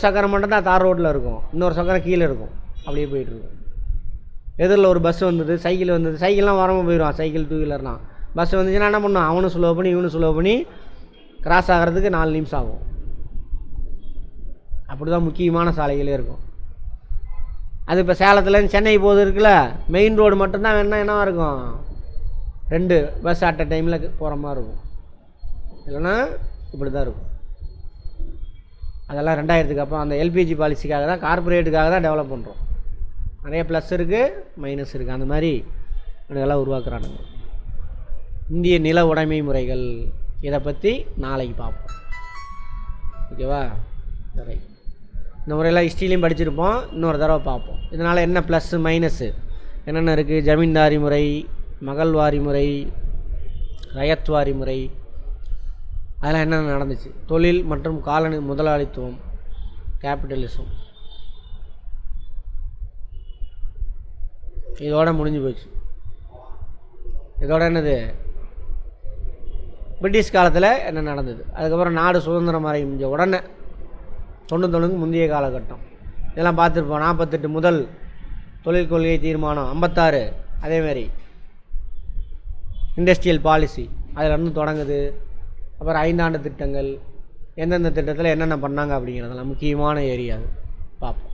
சக்கரம் மட்டும்தான் தார் ரோட்டில் இருக்கும், இன்னொரு சக்கரம் கீழே இருக்கும். அப்படியே போயிட்டுருக்கும். எதிரில் ஒரு பஸ் வந்தது, சைக்கிள் வந்தது. சைக்கிள்லாம் வரமாக போயிடுவான், சைக்கிள் 2 வீலர்லாம். பஸ் வந்துச்சுன்னா என்ன பண்ணும்? அவனும் ஸ்லோ பண்ணி இவனும் ஸ்லோ பண்ணி கிராஸ் ஆகிறதுக்கு 4 நிமிஷம் ஆகும். அப்படி தான் முக்கியமான சாலைகளே இருக்கும். அது இப்போ சேலத்துலேருந்து சென்னை போகுது இருக்குல்ல, மெயின் ரோடு மட்டும்தான் வேணால் என்னவாக இருக்கும்? 2 பஸ் அட் அ டைமில் போகிற மாதிரி இருக்கும். இல்லைன்னா இப்படி தான் இருக்கும். அதெல்லாம் 2000க்கு அப்புறம் அந்த எல்பிஜி பாலிசிக்காக தான், கார்பரேட்டுக்காக தான் டெவலப் பண்ணுறோம். நிறைய ப்ளஸ் இருக்குது, மைனஸ் இருக்குது. அந்த மாதிரி இதெல்லாம் உருவாக்குறானுங்க. இந்திய நில உடைமை முறைகள், இதை பற்றி நாளைக்கு பார்ப்போம். ஓகேவா? சரி, இந்த முறையெல்லாம் ஹிஸ்ட்ரிலையும் படிச்சிருப்போம், இன்னொரு தடவை பார்ப்போம். இதனால் என்ன ப்ளஸ்ஸு மைனஸு என்னென்ன இருக்குது? ஜமீன்தாரி முறை, மகள்வாரி முறை, ரயத்வாரி முறை, அதெல்லாம் என்னென்ன நடந்துச்சு? தொழில் மற்றும் காலனி முதலாளித்துவம், கேபிட்டலிசம், இதோட முடிஞ்சு போச்சு. இதோட என்னது? பிரிட்டிஷ் காலத்தில் என்ன நடந்தது? அதுக்கப்புறம் நாடு சுதந்திரம் அடைஞ்ச உடனே 91க்கு முந்தைய காலகட்டம் இதெல்லாம் பார்த்துருப்போம். 48 முதல் தொழில் கொள்கை தீர்மானம், 56 அதேமாரி இண்டஸ்ட்ரியல் பாலிசி, அதிலேருந்து தொடங்குது. அப்புறம் 5 ஆண்டு திட்டங்கள், எந்தெந்த திட்டத்தில் என்னென்ன பண்ணாங்க அப்படிங்கிறதெல்லாம் முக்கியமான ஏரியா அது பார்ப்போம்.